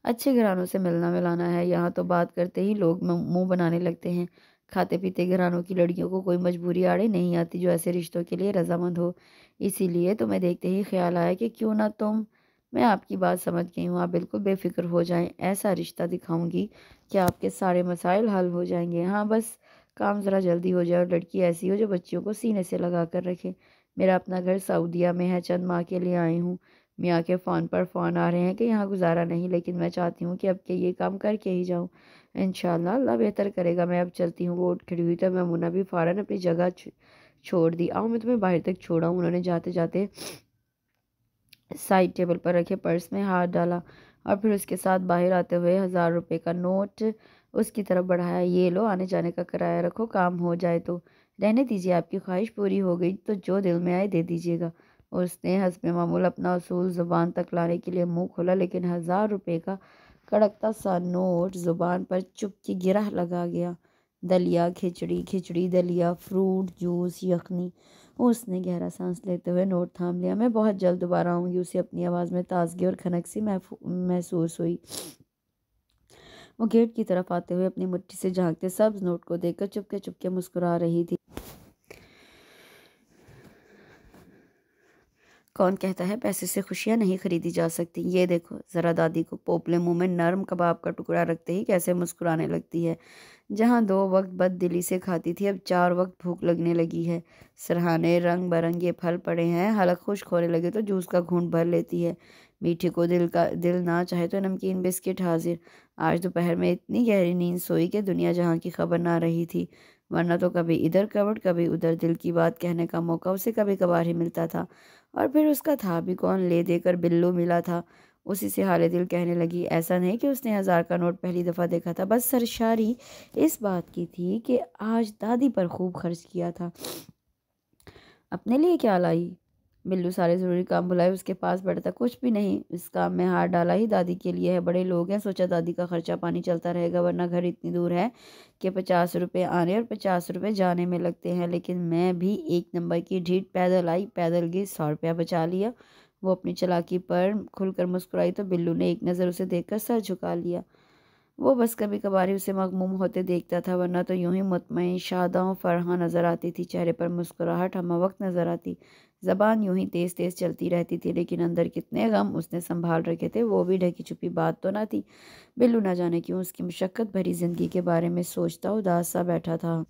अच्छे घरानों से मिलना मिलाना है, यहाँ तो बात करते ही लोग मुंह बनाने लगते हैं। खाते पीते घरानों की लड़कियों को कोई मजबूरी आड़े नहीं आती जो ऐसे रिश्तों के लिए रजामंद हो। इसीलिए तुम्हें देखते ही ख्याल आया कि क्यों ना तुम, मैं आपकी बात समझ गई हूँ, आप बिल्कुल बेफिक्र हो जाएं। ऐसा रिश्ता दिखाऊंगी कि आपके सारे मसाइल हल हो जाएंगे। हाँ, बस काम ज़रा जल्दी हो जाए और लड़की ऐसी हो जो बच्चियों को सीने से लगा कर रखे। मेरा अपना घर सऊदीया में है, चंद माह के लिए आई हूँ। मियाँ के फ़ोन पर फ़ोन आ रहे हैं कि यहाँ गुजारा नहीं, लेकिन मैं चाहती हूँ कि अब के ये काम करके ही जाऊँ। इंशाअल्लाह अल्लाह बेहतर करेगा। मैं अब चलती हूँ। वो उठ खड़ी हुई तो मैमूना भी फ़ौरन अपनी जगह छोड़ दी। आओ मैं तुम्हें बाहर तक छोड़ाऊँ। उन्होंने जाते जाते साइड टेबल पर रखे पर्स में हाथ डाला और फिर उसके साथ बाहर आते हुए 1000 रुपये का नोट उसकी तरफ बढ़ाया। ये लो, आने जाने का किराया रखो, काम हो जाए तो। रहने दीजिए, आपकी ख्वाहिश पूरी हो गई तो जो दिल में आए दे दीजिएगा। उसने हस्बे मामूल अपना उसूल ज़ुबान तक लाने के लिए मुंह खोला, लेकिन 1000 रुपये का कड़कता सा नोट ज़ुबान पर चुप की गिरह लगा गया। दलिया खिचड़ी, खिचड़ी दलिया, फ्रूट जूस, यखनी। उसने गहरा सांस लेते हुए नोट थाम लिया। मैं बहुत जल्द दोबारा आऊँगी। उसे अपनी आवाज़ में ताजगी और खनक सी महसूस हुई। वो गेट की तरफ आते हुए अपनी मुट्ठी से झांकते सब्ज नोट को देखकर चुपके चुपके मुस्कुरा रही थी। कौन कहता है पैसे से खुशियां नहीं खरीदी जा सकती? ये देखो ज़रा दादी को। पोपले मुंह में नरम कबाब का टुकड़ा रखते ही कैसे मुस्कुराने लगती है। जहाँ 2 वक्त बददिली से खाती थी, अब 4 वक्त भूख लगने लगी है। सरहाने रंग बिरंगे फल पड़े हैं, हलक खुश्क होने लगे तो जूस का घूंट भर लेती है। मीठे को दिल ना चाहे तो नमकीन बिस्किट हाजिर। आज दोपहर में इतनी गहरी नींद सोई कि दुनिया जहाँ की खबर ना रही थी, वरना तो कभी इधर कबड कभी उधर दिल की बात कहने का मौका उसे कभी कभार ही मिलता था। और फिर उसका था भी कौन, ले देकर बिल्लू मिला था। उसी से हाले दिल कहने लगी। ऐसा नहीं कि उसने 1000 का नोट पहली दफ़ा देखा था, बस सरशारी इस बात की थी कि आज दादी पर खूब खर्च किया था। अपने लिए क्या लाई? बिल्लू सारे ज़रूरी काम भुलाए उसके पास बैठा। कुछ भी नहीं, इस काम में हाथ डाला ही दादी के लिए है। बड़े लोग हैं, सोचा दादी का खर्चा पानी चलता रहेगा, वरना घर इतनी दूर है कि 50 रुपये आने और 50 रुपये जाने में लगते हैं। लेकिन मैं भी एक नंबर की ढीठ, पैदल आई पैदल गई, 100 रुपया बचा लिया। वो अपनी चालाकी पर खुलकर मुस्कुराई तो बिल्लू ने एक नज़र उसे देखकर सर झुका लिया। वो बस कभी कभार ही उसे मगमूम होते देखता था, वरना तो यूं ही मुतमईन शादां फरहां नजर आती थी। चेहरे पर मुस्कुराहट हम वक्त नजर आती। जबान यूं ही तेज तेज चलती रहती थी, लेकिन अंदर कितने गम उसने संभाल रखे थे वो भी ढकी छुपी बात तो ना थी। बिल्लू ना जाने क्यों उसकी मुशक्कत भरी जिंदगी के बारे में सोचता उदास सा बैठा था।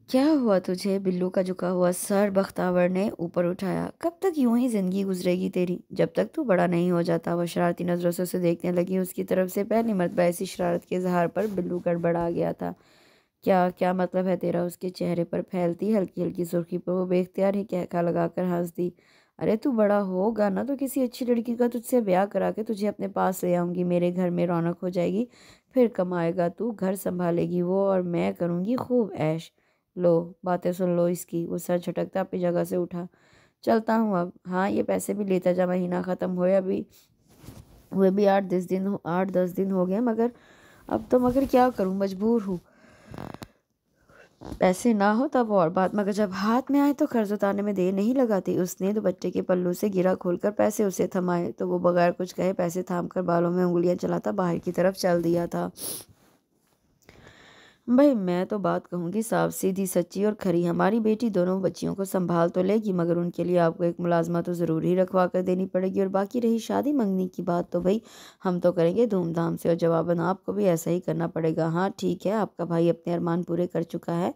क्या हुआ तुझे? बिल्लू का झुका हुआ सर बख्तावर ने ऊपर उठाया। कब तक यूं ही जिंदगी गुजरेगी तेरी, जब तक तू बड़ा नहीं हो जाता? वह शरारती नजरों से उसे देखने लगी। उसकी तरफ से पहली मर्तबा ऐसी शरारत के इजहार पर बिल्लू गड़बड़ा गया था। क्या क्या मतलब है तेरा? उसके चेहरे पर फैलती हल्की हल्की सुर्खी पर वो बेख्तियार ही कहका लगाकर हंस दी। अरे तू बड़ा होगा ना तो किसी अच्छी लड़की का तुझसे ब्याह करा के तुझे अपने पास ले आऊंगी। मेरे घर में रौनक हो जाएगी, फिर कमाएगा तू, घर संभालेगी वो, और मैं करूंगी खूब ऐश। लो बातें सुन लो इसकी। वो सर झटकता अपनी जगह से उठा। चलता हूँ अब। हाँ, ये पैसे भी लेता जा, महीना ख़त्म हुए अभी, हुए भी 8-10 दिन हो गए, मगर अब तो, मगर क्या करूँ, मजबूर हूँ। पैसे ना हो तब और बात, मगर जब हाथ में आए तो कर्ज उतारने में देर नहीं लगाती। उसने दुपट्टे के पल्लू से गिरा खोलकर पैसे उसे थमाए तो वो बगैर कुछ कहे पैसे थामकर बालों में उंगलियां चलाता बाहर की तरफ चल दिया था। भाई मैं तो बात कहूँगी साफ सीधी सच्ची और खरी, हमारी बेटी दोनों बच्चियों को संभाल तो लेगी, मगर उनके लिए आपको एक मुलाजमा तो ज़रूर ही रखवा कर देनी पड़ेगी। और बाकी रही शादी मंगनी की बात, तो भाई हम तो करेंगे धूमधाम से, और जवाबन आपको भी ऐसा ही करना पड़ेगा। हाँ ठीक है, आपका भाई अपने अरमान पूरे कर चुका है,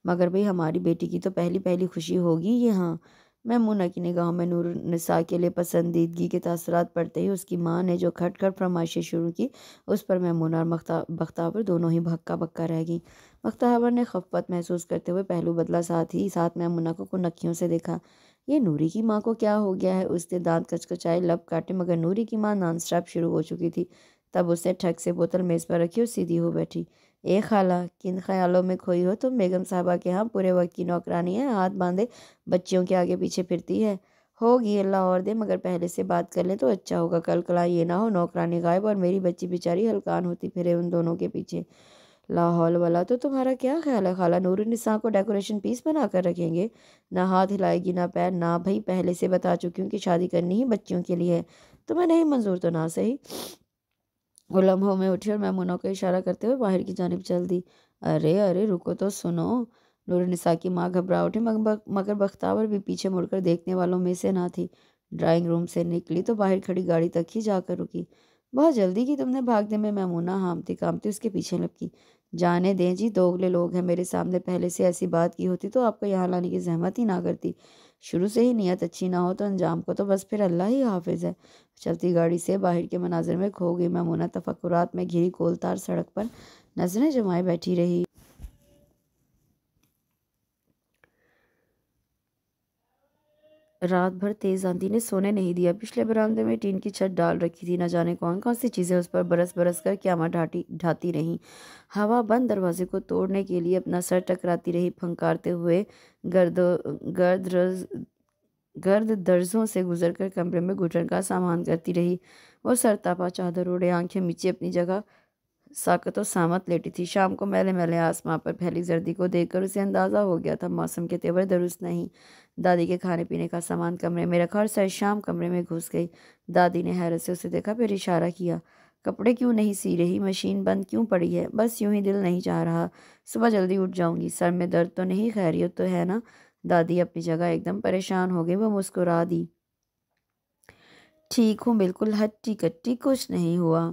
मगर भाई हमारी बेटी की तो पहली पहली खुशी होगी ये। हाँ, मैमूना की निगाहों में नूर निसा के लिए पसंदीदगी के तासरात पड़ते ही उसकी माँ ने जो खट खट फरमाइशें शुरू की, उस पर मैमूना और बख्तावर दोनों ही भक्का बक्का रह गई। बख्तावर ने खफत महसूस करते हुए पहलू बदला, साथ ही साथ मैमूना को कुनखियों से देखा। ये नूरी की माँ को क्या हो गया है? उसने दांत कचकचाए, लब काटे, मगर नूरी की माँ नॉन स्टॉप शुरू हो चुकी थी। तब उसने ठग से बोतल मेज़ पर रखी और सीधी हो बैठी। ए खाला, किन ख्यालों में खोई हो तुम? बेगम साहबा के यहाँ पूरे वक्त की नौकरानी है, हाथ बांधे बच्चियों के आगे पीछे फिरती है। होगी, अल्लाह और दे, मगर पहले से बात कर ले तो अच्छा होगा। कल कला ये ना हो नौकरानी गायब और मेरी बच्ची बेचारी हलकान होती फिरे उन दोनों के पीछे। लाहौल वाला, तो तुम्हारा क्या ख्याल है खाला? नूरुन्निसा को डेकोरेशन पीस बना कर रखेंगे? ना हाथ हिलाएगी ना पैर। ना भाई, पहले से बता चुकी हूँ कि शादी करनी ही बच्चियों के लिए है। तुम्हें नहीं मंजूर तो ना सही। वो लम्हों में उठी और मैमूना को इशारा करते हुए बाहर की जानिब चल दी। अरे अरे रुको तो सुनो। नूरुन्निसा की माँ घबरा उठी, मगर बख्तावर भी पीछे मुड़कर देखने वालों में से ना थी। ड्राइंग रूम से निकली तो बाहर खड़ी गाड़ी तक ही जाकर रुकी। बहुत जल्दी की तुमने भागने में? मैमूना हामती कामती उसके पीछे लपकी। जाने दें जी, दोगले लोग हैं। मेरे सामने पहले से ऐसी बात की होती तो आपको यहाँ लाने की जहमत ही ना करती। शुरू से ही नीयत अच्छी ना हो तो अंजाम को तो बस फिर अल्लाह ही हाफिज है। चलती गाड़ी से बाहर के मनाजिर में खो गई मैमूना तफक्कुरात में घिरी कोलतार सड़क पर नजरें जमाए बैठी रही। रात भर तेज आंधी ने सोने नहीं दिया। पिछले बरामदे में टीन की छत डाल रखी थी, न जाने कौन कौन सी चीज़ें उस पर बरस बरस कर क्यामा ढाती रहीं। हवा बंद दरवाजे को तोड़ने के लिए अपना सर टकराती रही, फंकारते हुए गर्द गर्द रज गर्द दर्जों से गुजरकर कमरे में घुटन का सामान करती रही। वो सरतापा चादर ओढ़े, आंखें मीची अपनी जगह साकत और सामत लेटी थी। शाम को मैले मैले आसमां पर फैली जर्दी को देखकर उसे अंदाज़ा हो गया था मौसम के तेवर दुरुस्त नहीं। दादी के खाने पीने का सामान कमरे में रखा और सर शाम कमरे में घुस गई। दादी ने हैरत से उसे देखा, फिर इशारा किया। कपड़े क्यों नहीं सी रही? मशीन बंद क्यों पड़ी है? बस यूं ही दिल नहीं चाह रहा। सुबह जल्दी उठ जाऊंगी। सर में दर्द तो नहीं? खैरियत तो है ना? दादी अपनी जगह एकदम परेशान हो गई। वो मुस्कुरा दी। ठीक हूँ बिल्कुल, हट्टी कट्टी, कुछ नहीं हुआ।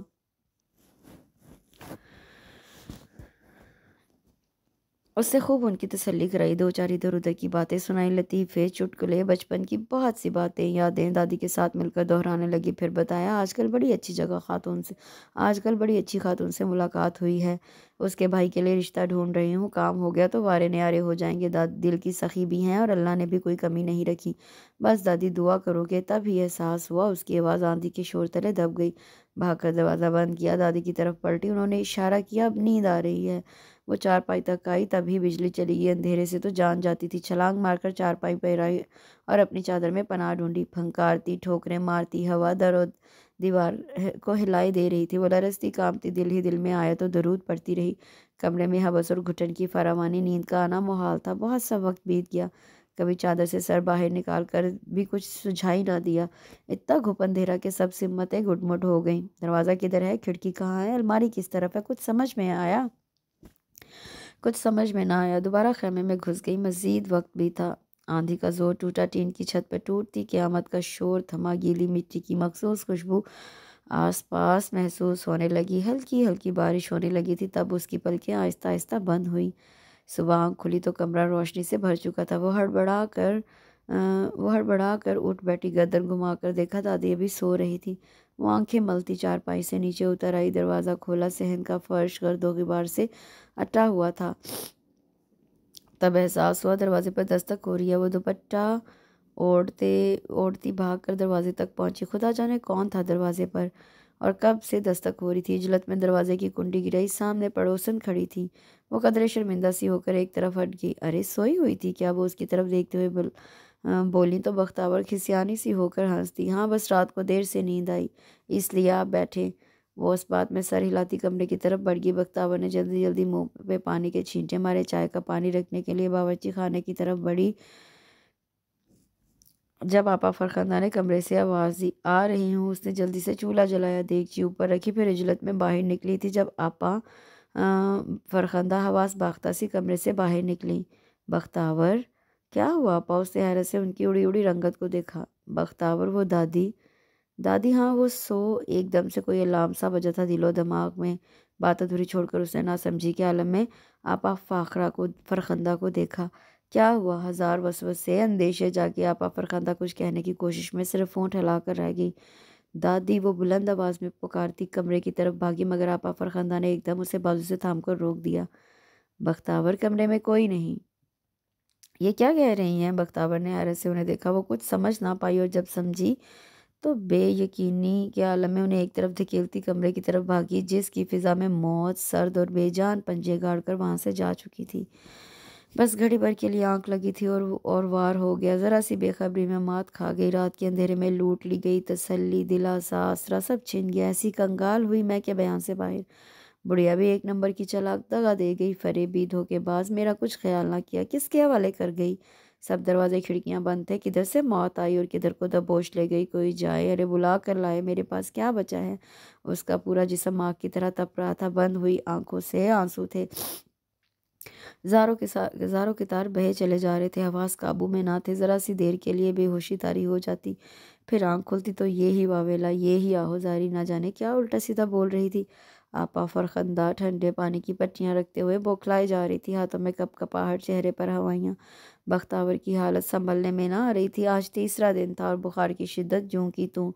उससे खूब उनकी तसल्ली कराई, दो चार इधर उधर की बातें सुनाई, लतीफ़े चुटकुले, बचपन की बहुत सी बातें यादें दादी के साथ मिलकर दोहराने लगी। फिर बताया, आजकल बड़ी अच्छी खातून से मुलाकात हुई है। उसके भाई के लिए रिश्ता ढूंढ रही हूँ, काम हो गया तो वारे न्यारे हो जाएंगे। दिल की सखी भी हैं और अल्लाह ने भी कोई कमी नहीं रखी। बस दादी दुआ करोगे। तभी एहसास हुआ। उसकी आवाज़ आंधी के शोर तले दब गई। भागकर दरवाज़ा बंद किया, दादी की तरफ पलटी। उन्होंने इशारा किया, अब नींद आ रही है। वो चारपाई तक आई, तभी बिजली चली गई। अंधेरे से तो जान जाती थी। छलांग मारकर चारपाई पर आई और अपनी चादर में पनाह ढूंढी। फंकारती, ठोकरें मारती, हवा दर दीवार को हिलाई दे रही थी। वो लरसती कांपती दिल ही दिल में आया तो दरूद पड़ती रही। कमरे में हवस और घुटन की फरावानी, नींद का आना मुहाल था। बहुत सा वक्त बीत गया, कभी चादर से सर बाहर निकाल कर भी कुछ सुझाई ना दिया। इतना घुप अंधेरा के सब सिम्मतें गुटमुट हो गईं। दरवाज़ा किधर है? खिड़की कहाँ है? अलमारी किस तरफ है? कुछ समझ में ना आया। दोबारा खेमे में घुस गई। मजीद वक्त भी था। आंधी का जोर टूटा, टीन की छत पर टूटती क़यामत का शोर थमा। गीली मिट्टी की मखसूस खुशबू आसपास महसूस होने लगी। हल्की हल्की बारिश होने लगी थी। तब उसकी पलकें आहिस्ता आहिस्ता बंद हुई। सुबह आँख खुली तो कमरा रोशनी से भर चुका था। वो हड़बड़ा कर उठ बैठी। गर्दन घुमाकर देखा, दादी अभी सो रही थी। वो आंखें मलती चारपाई से नीचे उतर आई। दरवाज़ा खोला। सहन का फर्श गर्दो गुबार से अटा हुआ था। तब एहसास हुआ दरवाजे पर दस्तक हो रही है। वो दुपट्टा ओढ़ती भाग कर दरवाजे तक पहुंची। खुदा जाने कौन था दरवाजे पर और कब से दस्तक हो रही थी। इजलत में दरवाजे की कुंडी गिराई। सामने पड़ोसन खड़ी थी। वो कदरे शर्मिंदा सी होकर एक तरफ हट गई। अरे सोई हुई थी क्या? वो उसकी तरफ देखते हुए बोली तो बख्तावर खिसियानी सी होकर हंस दी। हाँ, बस रात को देर से नींद आई, इसलिए आप बैठे। वो उस बात में सर हिलाती कमरे की तरफ बढ़ गई। बख्तावर ने जल्दी जल्दी मुंह पे पानी के छींटे मारे। चाय का पानी रखने के लिए बावर्ची खाने की तरफ बढ़ी। जब आपा फरखंदा ने कमरे से आवाज़ दी, आ रही हूँ, उसने जल्दी से चूल्हा जलाया, देगची ऊपर रखी, फिर इजलत में बाहर निकली थी। जब आपा फरखंदा हवास बाख्ता सी कमरे से बाहर निकली। बख्तावर, क्या हुआ आपा? उसने हैरत से उनकी उड़ी उड़ी रंगत को देखा। बख्तावर, वो दादी। दादी, हाँ वो सो। एकदम से कोई अलार्म सा बजा था दिलो दिमाग में। बात अधूरी छोड़कर उसने ना समझी के आलम में आपा फरखंदा को देखा। क्या हुआ? हजार वसवसे अंदेशे जाके आपा फरखंदा कुछ कहने की कोशिश में सिर्फ होंठ हिलाकर रह गई। दादी, वो बुलंद आवाज में पुकारती कमरे की तरफ भागी, मगर आपा फरखंदा ने एकदम उसे बाजू से थामकर रोक दिया। बख्तावर, कमरे में कोई नहीं। ये क्या कह रही हैं? बख्तावर ने हैरत से उन्हें देखा। वो कुछ समझ ना पाई और जब समझी तो बेयकीनी के आलम में उन्हें एक तरफ धकेलती कमरे की तरफ भागी, जिसकी फिजा में मौत सर्द और बेजान पंजे गाड़कर वहां से जा चुकी थी। बस घड़ी भर के लिए आंख लगी थी और वार हो गया। ज़रा सी बेखबरी में मात खा गई। रात के अंधेरे में लूट ली गई तसल्ली, दिलासा, आसरा सब छिन गया। ऐसी कंगाल हुई मैं के बयान से बाहर। बुढ़िया भी एक नंबर की चालाक, दगा दे गई, फरेबी, धोखेबाज, मेरा कुछ ख्याल ना किया, किसके हवाले कर गई। सब दरवाजे खिड़कियां बंद थे। किधर से मौत आई और किधर को दबोच ले गई। कोई जाए, अरे बुला कर लाए, मेरे पास क्या बचा है। उसका पूरा जिस्म आग की तरह तप रहा था। बंद हुई आंखों से आंसू थे। ज़ारों के तार बहे चले जा रहे थे। हवास काबू में ना थे। ज़रा सी देर के लिए बेहोशी तारी हो जाती, फिर आंख खुलती तो ये ही वावेला, ये ही आहोजारी, ना जाने क्या उल्टा सीधा बोल रही थी। आपा फरखंदा ठंडे पानी की पट्टियाँ रखते हुए बौखलाई जा रही थी। हाथों में कपकपाहट, चेहरे पर हवाइयाँ। बख्तावर की हालत संभलने में ना आ रही थी। आज तीसरा दिन था और बुखार की शिद्दत जूं की तूं।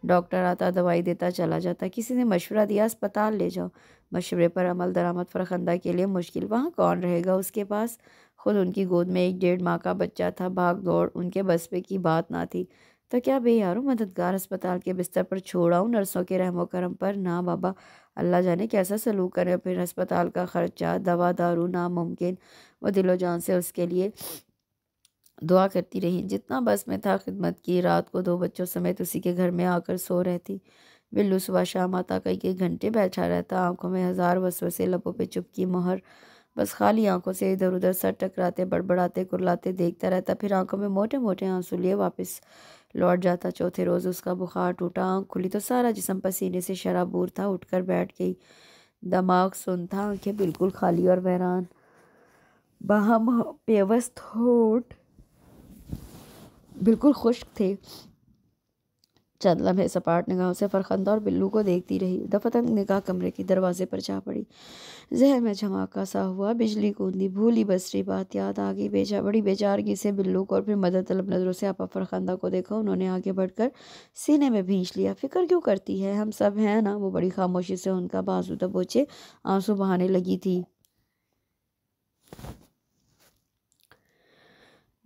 डॉक्टर आता, दवाई देता चला जाता। किसी ने मशवरा दिया अस्पताल ले जाओ। मशवरे पर अमल दरामद फरखंदा के लिए मुश्किल। वहाँ कौन रहेगा उसके पास? खुद उनकी गोद में 1 डेढ़ माह का बच्चा था। भाग दौड़ उनके बस पे की बात ना थी। तो क्या बेयारो मददगार अस्पताल के बिस्तर पर छोड़ाऊँ नर्सों के रहमो करम पर? ना बाबा, अल्लाह जाने कैसा सलूक करे। फिर अस्पताल का खर्चा, दवा दारू नामुमकिन। वो दिलो जान से उसके लिए दुआ करती रही। जितना बस में था खिदमत की। रात को 2 बच्चों समेत उसी के घर में आकर सो रहती। बिल्लू सुबह शाम आता, कई घंटे बैठा रहता। आंखों में हजार वसवसे, लबों पे चुप की मोहर। बस खाली आंखों से इधर उधर सर टकराते, बड़बड़ाते, कुर्लाते देखता रहता। फिर आंखों में मोटे मोटे आंसू लिए वापस लौट जाता। चौथे रोज उसका बुखार टूटा। आंख खुली तो सारा जिस्म पसीने से शराबूर था। उठकर बैठ गई। दिमाग सुन था, आंखें बिल्कुल खाली और वैरान। बाहम पेवस्त होठ बिल्कुल खुश्क थे। चंद लम्हे सपाट निगाहों से फरखंदा और बिल्लू को देखती रही। दफतन निगाह कमरे की दरवाजे पर जा पड़ी। जहन में झमाका सा हुआ, बिजली कूदी। भूली बसरी बात याद आ गई। बड़ी बेचारगी से बिल्लू को और फिर मदद तलब नजरों से आपा फरखंदा को देखा। उन्होंने आगे बढ़कर सीने में भींच लिया। फिक्र क्यों करती है, हम सब हैं ना। वो बड़ी खामोशी से उनका बाजू दबोचे आंसू बहाने लगी थी।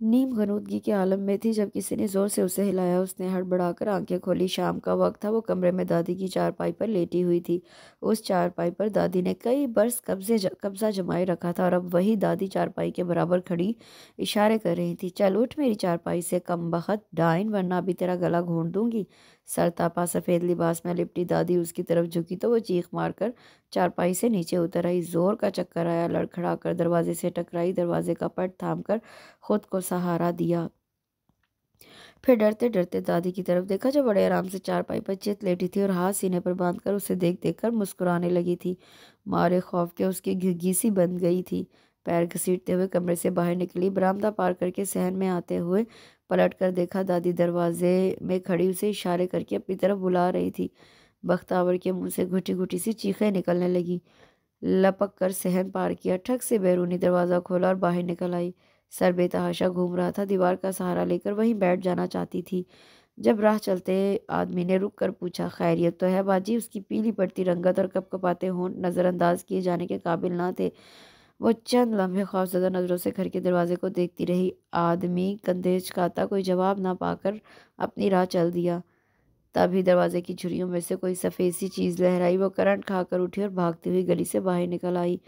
नीम गनूदगी के आलम में थी जब किसी ने जोर से उसे हिलाया। उसने हड़बड़ाकर आंखें खोली। शाम का वक्त था। वो कमरे में दादी की चारपाई पर लेटी हुई थी। उस चारपाई पर दादी ने कई बरस कब्जा जमाए रखा था और अब वही दादी चारपाई के बराबर खड़ी इशारे कर रही थी। चल उठ मेरी चारपाई से, कमबख्त डाइन, वरना अभी तेरा गला घोंट दूंगी। सरतापा सफ़ेद लिबास में लिपटी दादी उसकी तरफ झुकी तो वो चीख मारकर चारपाई से नीचे उतर आई। जोर का चक्कर आया। लड़खड़ाकर दरवाजे से टकराई। दरवाजे का पट थामकर खुद को सहारा दिया। फिर डरते डरते दादी की तरफ देखा जो बड़े आराम से चारपाई पर चित लेटी थी और हाथ सीने पर बांधकर उसे देख देख कर मुस्कुराने लगी थी। मारे खौफ के उसकी घिघी सी बंद गई थी। पैर घसीटते हुए कमरे से बाहर निकली। बरामदा पार करके सहन में आते हुए पलट कर देखा, दादी दरवाजे में खड़ी उसे इशारे करके अपनी तरफ बुला रही थी। बख्तावर के मुंह से घुटी घुटी सी चीखें निकलने लगी। लपक कर सहन पार किया, ठक से बैरूनी दरवाज़ा खोला और बाहर निकल आई। सर बेतहाशा घूम रहा था। दीवार का सहारा लेकर वहीं बैठ जाना चाहती थी। जब राह चलते आदमी ने रुक कर पूछा, खैरियत तो है बाजी? उसकी पीली पड़ती रंगत और कपकपाते होंठ नज़रअंदाज किए जाने के काबिल ना थे। वो चंद लम्हे खौफजदा नज़रों से घर के दरवाजे को देखती रही। आदमी कंधे झुकाता कोई जवाब ना पाकर अपनी राह चल दिया। तभी दरवाजे की झुर्रियों में से कोई सफ़ेद सी चीज़ लहराई। वो करंट खाकर उठी और भागती हुई गली से बाहर निकल आई।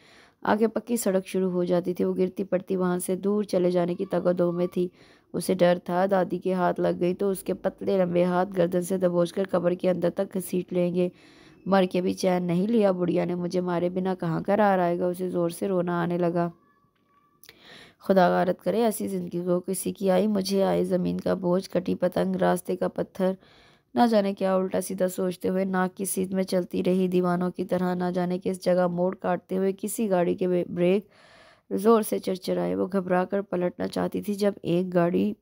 आगे पक्की सड़क शुरू हो जाती थी। वो गिरती पड़ती वहां से दूर चले जाने की तगदो में थी। उसे डर था दादी के हाथ लग गई तो उसके पतले लंबे हाथ गर्दन से दबोचकर कब्र के अंदर तक घसीट लेंगे। मर के भी चैन नहीं लिया। बुढ़िया ने मुझे मारे बिना कहाँ करार आएगा। उसे ज़ोर से रोना आने लगा। खुदा गारत करे ऐसी ज़िंदगी को किसी की आई, मुझे आई। ज़मीन का बोझ, कटी पतंग, रास्ते का पत्थर, ना जाने क्या उल्टा सीधा सोचते हुए नाक की सीध में चलती रही दीवानों की तरह। ना जाने किस जगह मोड़ काटते हुए किसी गाड़ी के ब्रेक ज़ोर से चरचराए। वो घबरा कर पलटना चाहती थी जब एक गाड़ी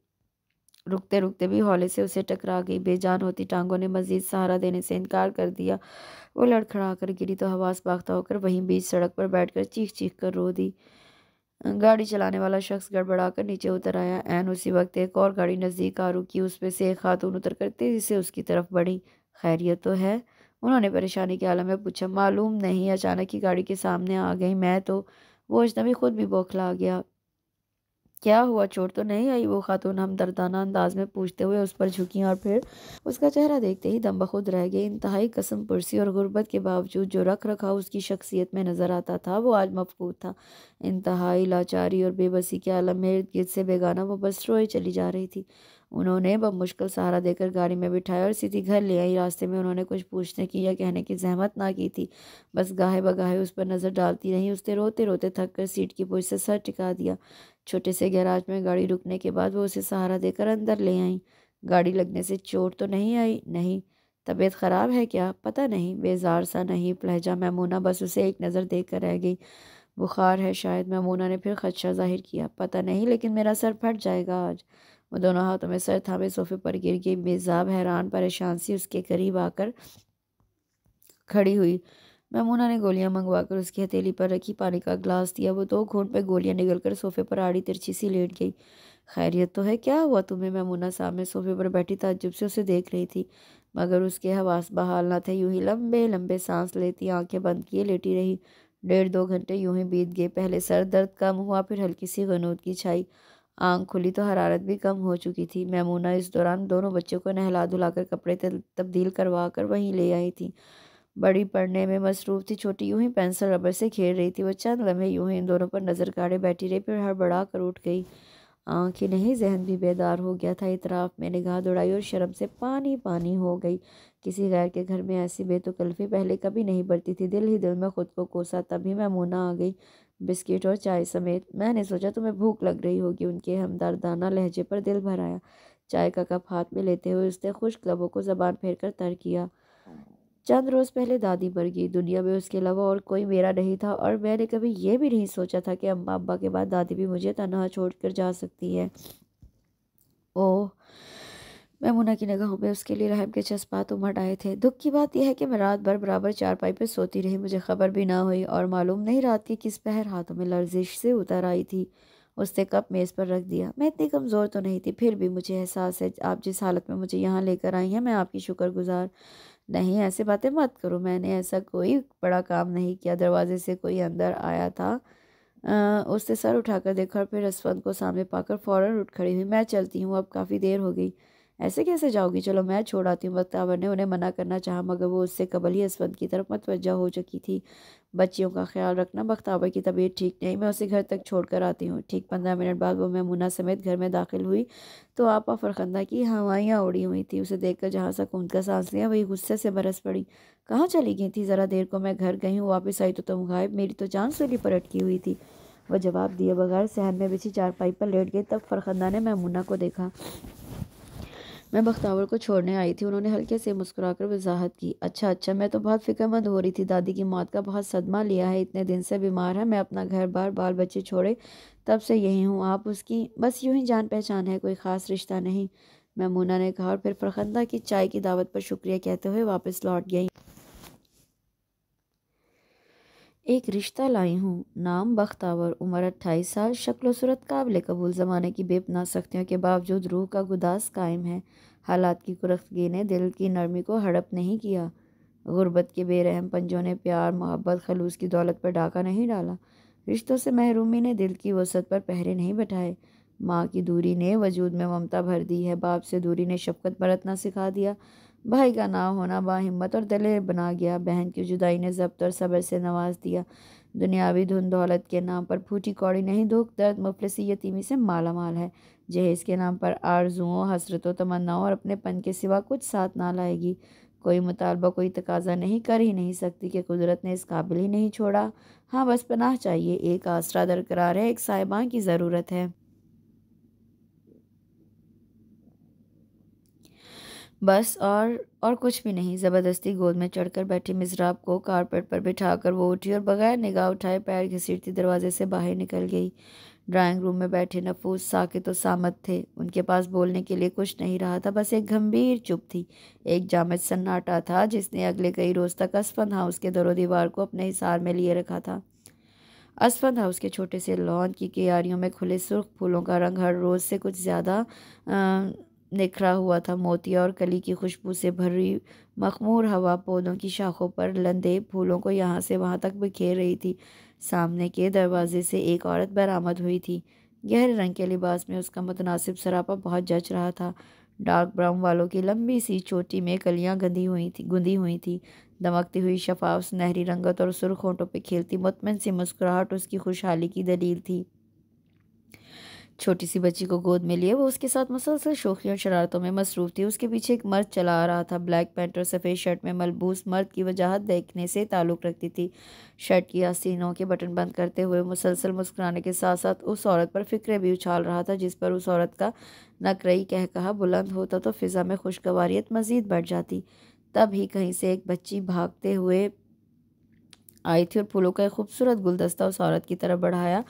रुकते रुकते भी हौले से उसे टकरा गई। बेजान होती टांगों ने मजीद सहारा देने से इनकार कर दिया। वो लड़खड़ा कर गिरी तो हवास बाख्ता होकर वहीं बीच सड़क पर बैठकर चीख चीख कर रो दी। गाड़ी चलाने वाला शख्स गड़बड़ाकर नीचे उतर आया। ऐन उसी वक्त एक और गाड़ी नज़दीक आ रुकी। उसमें से एक खातून उतर कर तेजी से उसकी तरफ बढ़ी। खैरियत तो है? उन्होंने परेशानी के आलम में पूछा। मालूम नहीं, अचानक ही गाड़ी के सामने आ गई मैं तो। वो अजनबी खुद भी बौखला गया। क्या हुआ, चोट तो नहीं आई? वो खातून हमदर्दाना अंदाज में पूछते हुए उस पर झुकी और फिर उसका चेहरा देखते ही दम बखुद रह गई। इंतहाई कसम पुरसी और गुर्बत के बावजूद जो रख रखाव उसकी शख्सियत में नजर आता था वो आज मफकूद था। इंतहाई लाचारी और बेबसी के आलम में इर्द गिर्द से बेगाना वो बस रोए चली जा रही थी। उन्होंने मुश्किल सहारा देकर गाड़ी में बिठाया और सीधी घर ले आई। रास्ते में उन्होंने कुछ पूछने की या कहने की जहमत ना की थी, बस गाहे बगाहे उस पर नज़र डालती रही। उसने रोते रोते थक कर सीट की पोंछ से सर टिका दिया। छोटे से गैराज में गाड़ी रुकने के बाद वो उसे सहारा देकर अंदर ले आई। गाड़ी लगने से चोट तो नहीं आई? नहीं। तबीयत ख़राब है क्या? पता नहीं। बेजार सा नहीं लहजा मैमूना बस उसे एक नज़र देख कर रह गई। बुखार है शायद। मैमूना ने फिर खदशा जाहिर किया। पता नहीं, लेकिन मेरा सर फट जाएगा आज। वो दोनों हाथों में सर थामे सोफे पर गिर गई। बेजाब हैरान परेशान सी उसके करीब आकर खड़ी हुई। मैमूना ने गोलियां मंगवाकर उसकी हथेली पर रखी, पानी का ग्लास दिया। वो 2 घूंट पे गोलियां निगलकर सोफे पर आड़ी तिरछी सी लेट गई। खैरियत तो है? क्या हुआ तुम्हें? मैमूना सामने सोफे पर बैठी ताज्जुब से उसे देख रही थी, मगर उसके हवास बहाल न थे। यूं ही लंबे लंबे सांस लेती आंखें बंद किए लेटी रही। 1.5-2 घंटे यूं ही बीत गए। पहले सर दर्द कम हुआ, फिर हल्की सी गनूदगी छाई। आंख खुली तो हरारत भी कम हो चुकी थी। मैमूना इस दौरान दोनों बच्चों को नहला धुलाकर कपड़े तब्दील करवा कर वहीं ले आई थी। बड़ी पढ़ने में मसरूफ़ थी, छोटी यूं ही पेंसिल रबर से खेल रही थी। वो चंद लम्हे यूं ही इन दोनों पर नज़र गाड़े बैठी रही, फिर हड़बड़ा कर उठ गई। आँख ही नहीं, जहन भी बेदार हो गया था। इतराफ़ में निगाह दौड़ाई और शर्म से पानी पानी हो गई। किसी गैर के घर में ऐसी बेतकल्फ़ी पहले कभी नहीं बरती थी। दिल ही दिल में खुद को कोसा। तभी मैमूना आ गई, बिस्किट और चाय समेत। मैंने सोचा तुम्हें भूख लग रही होगी। उनके हमदर्दाना लहजे पर दिल भर आया। चाय का कप हाथ में लेते हुए उसने खुश्क लबों को ज़बान फेर कर तर किया। चंद रोज़ पहले दादी मर गई। दुनिया में उसके अलावा और कोई मेरा नहीं था, और मैंने कभी ये भी नहीं सोचा था कि अम्मा अब्बा के बाद दादी भी मुझे तन्हा छोड़कर जा सकती है। ओह! मैमूना की निगाहों में उसके लिए रहम के जज़्बात उमड़ आए थे। दुख की बात यह है कि मैं रात भर बराबर चारपाई पर सोती रही, मुझे खबर भी ना हुई, और मालूम नहीं रात की किस पहर हाथों में लर्जिश से उतर आई थी। उसने कप मेज़ पर रख दिया। मैं इतनी कमज़ोर तो नहीं थी, फिर भी मुझे एहसास है आप जिस हालत में मुझे यहाँ लेकर आई हैं, मैं आपकी शुक्रगुजार। नहीं, ऐसी बातें मत करो। मैंने ऐसा कोई बड़ा काम नहीं किया। दरवाजे से कोई अंदर आया था। उसने सर उठाकर देखा और फिर रसवंत को सामने पाकर फ़ौरन उठ खड़ी हुई। मैं चलती हूँ, अब काफ़ी देर हो गई। ऐसे कैसे जाओगी? चलो मैं छोड़ आती हूँ। बख्तावर ने उन्हें मना करना चाहा, मगर वो उससे कबल ही असवंत की तरफ मतवज्जा हो चुकी थी। बच्चियों का ख्याल रखना, बख्तावर की तबीयत ठीक नहीं, मैं उसे घर तक छोड़ कर आती हूँ। ठीक 15 मिनट बाद वो मैमूना समेत घर में दाखिल हुई तो आपा फरखंदा की हवाइयाँ उड़ी हुई थी। उसे देखकर जहाँ सकून का सांस लिया वही गुस्से से बरस पड़ी। कहाँ चली गई थी? ज़रा देर को मैं घर गई हूँ, वापस आई तो तुम गायब। मेरी तो जान सूली पर अटकी हुई थी। वह जवाब दिए बगैर सहन में बिछी चारपाई पर लेट गई। तब फरखंदा ने मैमूना को देखा। मैं बख्तावर को छोड़ने आई थी। उन्होंने हल्के से मुस्कुराकर वजाहत की। अच्छा अच्छा, मैं तो बहुत फिक्रमंद हो रही थी। दादी की मौत का बहुत सदमा लिया है, इतने दिन से बीमार है। मैं अपना घर बार बाल बच्चे छोड़े तब से यही हूँ। आप उसकी बस यूं ही जान पहचान है, कोई ख़ास रिश्ता नहीं, मैमूना ने कहा, और फिर फरखंदा की चाय की दावत पर शुक्रिया कहते हुए वापस लौट गई। एक रिश्ता लाई हूँ, नाम बख्तावर, उम्र 28 साल, शक्ल सूरत काबिल कबूल, ज़माने की बेपनाह सख्तियों के बावजूद रूह का गुदास कायम है। हालात की कुरख्तगी ने दिल की नरमी को हड़प नहीं किया। गुर्बत के बेरहम पंजों ने प्यार मोहब्बत खलूस की दौलत पर डाका नहीं डाला। रिश्तों से महरूमी ने दिल की वसत पर पहरे नहीं बैठाए। माँ की दूरी ने वजूद में ममता भर दी है। बाप से दूरी ने शफकत बरतना सिखा दिया। भाई का ना होना बाहिम्मत और दलेर बना गया। बहन की जुदाई ने ज़ब्त और सब्र से नवाज दिया। दुनियावी धुन दौलत के नाम पर फूटी कौड़ी नहीं, दुख दर्द मुफलिसी यतीमी से माला माल है। जहेज के नाम पर आरजुओं हसरतों तमन्नाओं और अपने पन के सिवा कुछ साथ ना लाएगी। कोई मुतालबा, कोई तकाजा नहीं, कर ही नहीं सकती कि कुदरत ने इस काबिल ही नहीं छोड़ा। हाँ, बस पनाह चाहिए, एक आसरा दरकरार है, एक साहिबान की ज़रूरत है, बस। और कुछ भी नहीं। ज़बरदस्ती गोद में चढ़कर बैठी मिज़राब को कारपेट पर बिठाकर वो उठी और बगैर निगाह उठाए पैर घसीटती दरवाजे से बाहर निकल गई। ड्राइंग रूम में बैठे नफूस साकित और सामत थे। उनके पास बोलने के लिए कुछ नहीं रहा था, बस एक गंभीर चुप थी, एक जामिद सन्नाटा था जिसने अगले कई रोज तक असफंद हाउस के दरो दीवार को अपने हिसार में लिए रखा था। असफंद हाउस के छोटे से लॉन की क्यारियों में खुले सुर्ख फूलों का रंग हर रोज़ से कुछ ज़्यादा निखरा हुआ था। मोतिया और कली की खुशबू से भरी मखमूर हवा पौधों की शाखों पर लंदे फूलों को यहाँ से वहाँ तक बिखेर रही थी। सामने के दरवाजे से एक औरत बरामद हुई थी। गहरे रंग के लिबास में उसका मुतनासिब सरापा बहुत जच रहा था। डार्क ब्राउन वालों की लंबी सी चोटी में कलियां गुंदी हुई थी। दमकती हुई शफाफ सुनहरी रंगत और सुर्ख होंठों पे खिलती मुतमिन सी मुस्कुराहट उसकी खुशहाली की दलील थी। छोटी सी बच्ची को गोद में लिए वो उसके साथ मुसलसल शोखियों और शरारतों में मसरूफ थी। उसके पीछे एक मर्द चला आ रहा था। ब्लैक पैंट और सफ़ेद शर्ट में मलबूस मर्द की वजाहत देखने से ताल्लुक़ रखती थी। शर्ट की आस्तीनों के बटन बंद करते हुए मुसलसल मुस्कुराने के साथ साथ उस औरत पर फिक्रे भी उछाल रहा था, जिस पर उस औरत का नकरई कहकहा बुलंद होता तो फिज़ा में खुशगवारियत मज़ीद बढ़ जाती। तभी कहीं से एक बच्ची भागते हुए आई थी और फूलों का एक खूबसूरत गुलदस्ता उस औरत की तरफ बढ़ाया,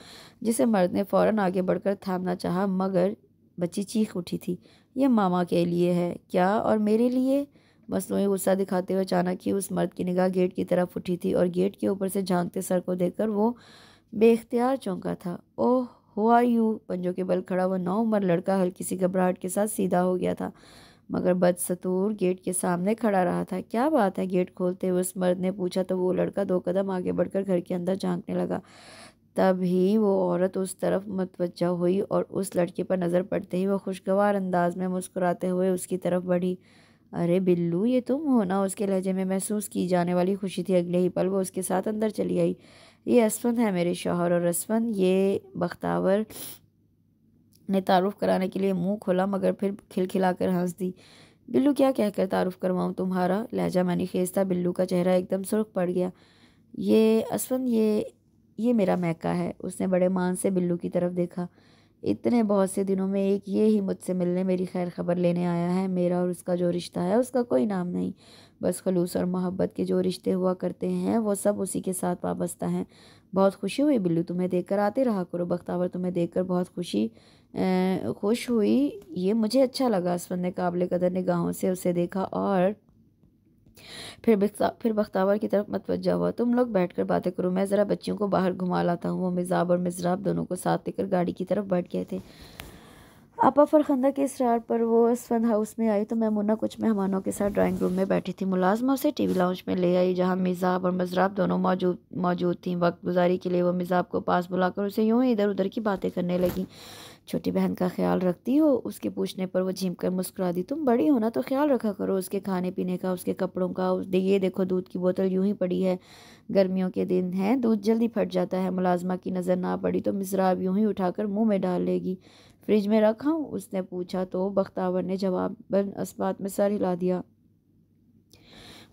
जिसे मर्द ने फ़ौरन आगे बढ़कर थामना चाहा, मगर बच्ची चीख उठी थी। यह मामा के लिए है क्या और मेरे लिए? मसनूई गुस्सा दिखाते हुए अचानक ही उस मर्द की निगाह गेट की तरफ उठी थी और गेट के ऊपर से झांकते सर को देखकर वो बेख्तियार चौंका था। ओह, हु आर यू? पंजों के बल खड़ा वो नौउम्र लड़का हल्की सी घबराहट के साथ सीधा हो गया था, मगर बदस्तूर गेट के सामने खड़ा रहा था। क्या बात है? गेट खोलते हुए उस मर्द ने पूछा तो वो लड़का 2 कदम आगे बढ़कर घर के अंदर झांकने लगा। तभी वो औरत उस तरफ मुतवज्जा हुई और उस लड़के पर नज़र पड़ते ही वो खुशगवार अंदाज में मुस्कुराते हुए उसकी तरफ बढ़ी। अरे बिल्लू, ये तुम हो ना? उसके लहजे में महसूस की जाने वाली खुशी थी। अगले ही पल वो उसके साथ अंदर चली आई। ये असफंद है मेरे शौहर। और असफंद, ये बख्तावर ने तारुफ कराने के लिए मुंह खोला, मगर फिर खिलखिलाकर हंस दी। बिल्लू, क्या कहकर तारुफ करवाऊँ तुम्हारा? लहजा मैंने खेज था। बिल्लू का चेहरा एकदम सुर्ख पड़ गया। ये असफंद, ये मेरा मैका है। उसने बड़े मान से बिल्लू की तरफ देखा। इतने बहुत से दिनों में एक ये ही मुझसे मिलने, मेरी खैर खबर लेने आया है। मेरा और उसका जो रिश्ता है उसका कोई नाम नहीं, बस खलूस और मोहब्बत के जो रिश्ते हुआ करते हैं वो सब उसी के साथ वाबस्ता हैं। बहुत खुशी हुई बिल्लू, तुम्हें देखकर। आते रहा करो। बख्तावर, तुम्हें देखकर बहुत खुश हुई। ये मुझे अच्छा लगा। असफंद ने काबिल कदर निगाहों से उसे देखा और फिर बख्तावर की तरफ मतवज्जा हुआ। तुम लोग बैठकर बातें करो, मैं ज़रा बच्चियों को बाहर घुमा लाता हूँ। वो मिज़ाब और मिज़राब दोनों को साथ लेकर गाड़ी की तरफ बढ़ गए थे। आपा फरखंदा के इसरार पर वो असफंद हाउस में आई तो मैमुना कुछ मेहमानों के साथ ड्राइंग रूम में बैठी थी। मुलाजमा उसे टीवी लाउंज में ले आई, जहाँ मिज़ाब और मज़राब दोनों मौजूद थीं। वक्त गुजारी के लिए वो मिज़ाब को पास बुलाकर उसे यूं ही इधर उधर की बातें करने लगी। छोटी बहन का ख्याल रखती हो? उसके पूछने पर वो झीम कर मुस्कुरा दी। तुम बड़ी हो ना, तो ख्याल रखा करो उसके खाने पीने का, उसके कपड़ों का। ये देखो, दूध की बोतल यूं ही पड़ी है। गर्मियों के दिन हैं, दूध जल्दी फट जाता है। मुलाजमा की नज़र ना पड़ी तो मिज़राब यूं ही उठाकर मुंह में डाल लेगी। फ्रिज में रखा हूँ? उसने पूछा तो बख्तावर ने जवाबन इस्बात में सर हिला दिया।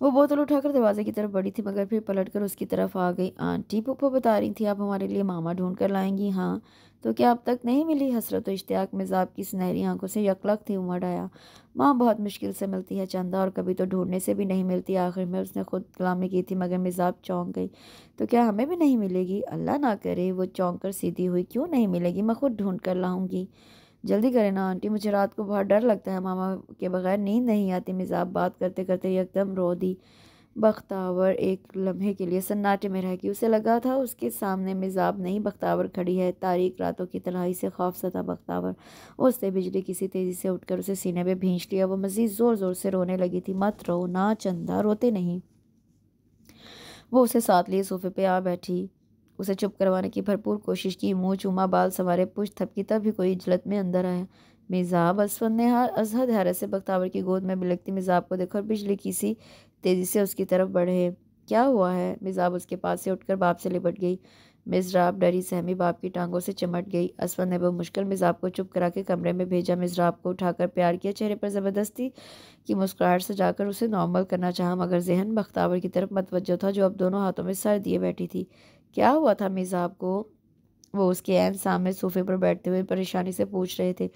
वो बोतल उठाकर दरवाजे की तरफ बढ़ी थी, मगर फिर पलटकर उसकी तरफ आ गई। आंटी, फूफो बता रही थी आप हमारे लिए मामा ढूंढ कर लाएंगी। हाँ, तो क्या अब तक नहीं मिली? हसरत और इश्तियाक मिज़ाब की सुनहरी आंखों से यकलक थी। उमड़ आया। माँ बहुत मुश्किल से मिलती है चंदा, और कभी तो ढूंढने से भी नहीं मिलती। आखिर में उसने खुद कलामी की थी, मगर मिज़ाब चौंक गई। तो क्या हमें भी नहीं मिलेगी? अल्लाह ना करे। वो चौंक कर सीधी हुई। क्यों नहीं मिलेगी? मैं खुद ढूंढ कर लाऊंगी। जल्दी करें ना आंटी, मुझे रात को बहुत डर लगता है। मामा के बगैर नींद नहीं आती। मिज़ाब बात करते करते एकदम रो दी। बख्तावर एक लम्हे के लिए सन्नाटे में रह गई। उसे लगा था उसके सामने मिज़ाब नहीं, बख्तावर खड़ी है। तारीक रातों की तन्हाई से खौफज़दा बख्तावर। उससे बिजली किसी तेज़ी से उठकर उसे सीने में भींच लिया। वो मज़ीद ज़ोर ज़ोर से रोने लगी थी। मत रो ना चंदा, रोते नहीं। वो उसे साथ लिए सोफे पे आ बैठी। उसे चुप करवाने की भरपूर कोशिश की। मुंह चूमा, बाल संवारे, पुछ थपकी, तभी कोई इजलत में अंदर आया। मिज़ाब। असफंद ने अजहद हैरत से बख्तावर की गोद में बिलखती मिज़ाब को देखा और बिजली की सी तेज़ी से उसकी तरफ बढ़े। क्या हुआ है? मिज़ाब उसके पास से उठकर बाप से लिपट गई। मिज़राब डरी सहमी बाप की टांगों से चिमट गई। असफर ने मुश्किल मिज़ाब को चुप करा के कमरे में भेजा। मिज़राब को उठाकर प्यार किया, चेहरे पर ज़बरदस्ती की मुस्कुराहट से जाकर उसे नॉर्मल करना चाहा, मगर जहन बख्तावर की तरफ मतवज्जो था, जो अब दोनों हाथों में सर दिए बैठी थी। क्या हुआ था मिज़ाब को? वो उसके ऐन सामने सोफे पर बैठते हुए परेशानी से पूछ रहे थे।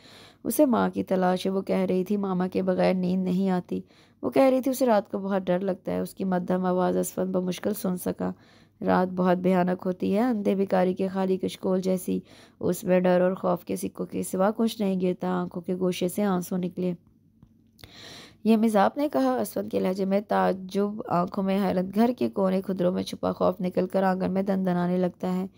उसे माँ की तलाश है, वो कह रही थी। मामा के बगैर नींद नहीं आती, वो कह रही थी। उसे रात को बहुत डर लगता है। उसकी मध्यम आवाज़ असफर बमुश्किल सुन सका। रात बहुत भयानक होती है, अंधे भिखारी के खाली कशकोल जैसी। उसमें डर और खौफ के सिक्कों के सिवा कुछ नहीं गिरता। आंखों के गोशे से आंसू निकले। ये मिज़ाब ने कहा, असवद के लहजे में ताज्जुब, आंखों में हैरत। घर के कोने खुदरों में छुपा खौफ निकलकर आंगन में दनदनाने लगता है।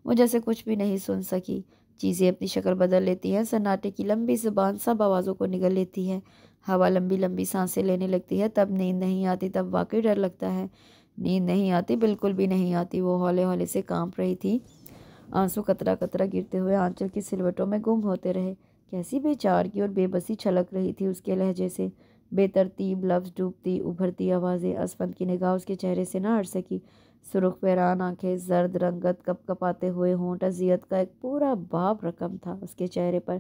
वो जैसे कुछ भी नहीं सुन सकी। चीज़ें अपनी शक्ल बदल लेती हैं। सन्नाटे की लंबी जुबान सब आवाज़ों को निगल लेती है। हवा लंबी लंबी सांसें लेने लगती है। तब नींद नहीं आती, तब वाकई डर लगता है। नींद नहीं आती, बिल्कुल भी नहीं आती। वो हौले हौले से कांप रही थी। आंसू कतरा कतरा गिरते हुए आंचल की सिलवटों में गुम होते रहे। कैसी बेचारगी और बेबसी छलक रही थी उसके लहजे से। बेतरतीब लफ्ज़, डूबती उभरती आवाज़ें। असफंद की निगाह उसके चेहरे से न हट सकी। सुर्ख पैरान आंखें, जर्द रंगत, कपकपाते हुए होंठ, अजियत का एक पूरा बाब रकम था उसके चेहरे पर।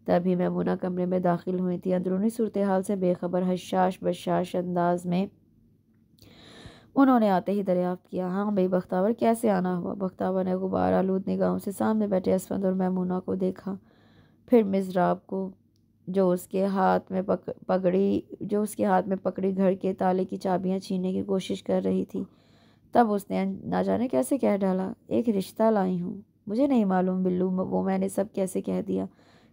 तभी मैमूना कमरे में दाखिल हुई थी, अंदरूनी सूरत हाल से बेखबर, हशाश बशाश अंदाज में। उन्होंने आते ही दरियाफ्त किया, हाँ भाई बख्तावर, कैसे आना हुआ? बख्तावर ने गुबार आलूद निगाहों से सामने बैठे असफंद और मैमूना को देखा, फिर मिज़राब को, जो उसके हाथ में पकड़ी घर के ताले की चाबियां छीनने की कोशिश कर रही थी। तब उसने ना जाने कैसे कह डाला, एक रिश्ता लाई हूँ। मुझे नहीं मालूम बिल्लू, वो मैंने सब कैसे कह दिया।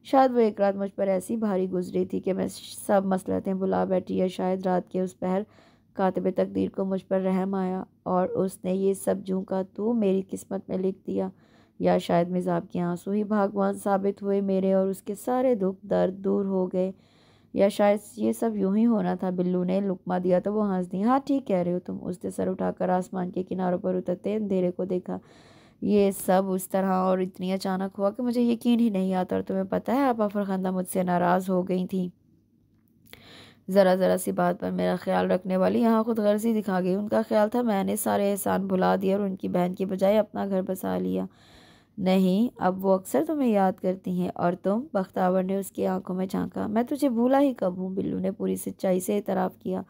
शायद वो एक रात मुझ पर ऐसी भारी गुजरी थी कि मैं सब मसलहतें भुला बैठी, या शायद रात के उस पहर कातिब तकदीर को मुझ पर रहम आया और उसने ये सब झूंका तो मेरी किस्मत में लिख दिया। या शायद मिज़ाब के आंसू ही भगवान साबित हुए मेरे, और उसके सारे दुख दर्द दूर हो गए। या शायद ये सब यूं ही होना था। बिल्लू ने लुकमा दिया तो वो हंस दी। हाँ ठीक कह रहे हो तुम। उसने सर उठाकर आसमान के किनारों पर उतरते अंधेरे को देखा। ये सब उस तरह और इतनी अचानक हुआ कि मुझे यकीन ही नहीं आता। और तुम्हें पता है, आपा फरखंदा मुझसे नाराज़ हो गई थी। ज़रा ज़रा सी बात पर मेरा ख्याल रखने वाली यहाँ खुद गर्जी दिखा गई। उनका ख्याल था मैंने सारे एहसान भुला दिए और उनकी बहन की बजाय अपना घर बसा लिया। नहीं, अब वो अक्सर तुम्हें याद करती हैं। और तुम? बख्तावर ने उसकी आंखों में झांका। मैं तुझे भूला ही कब हूँ? बिल्लू ने पूरी सच्चाई से इतराफ़ किया।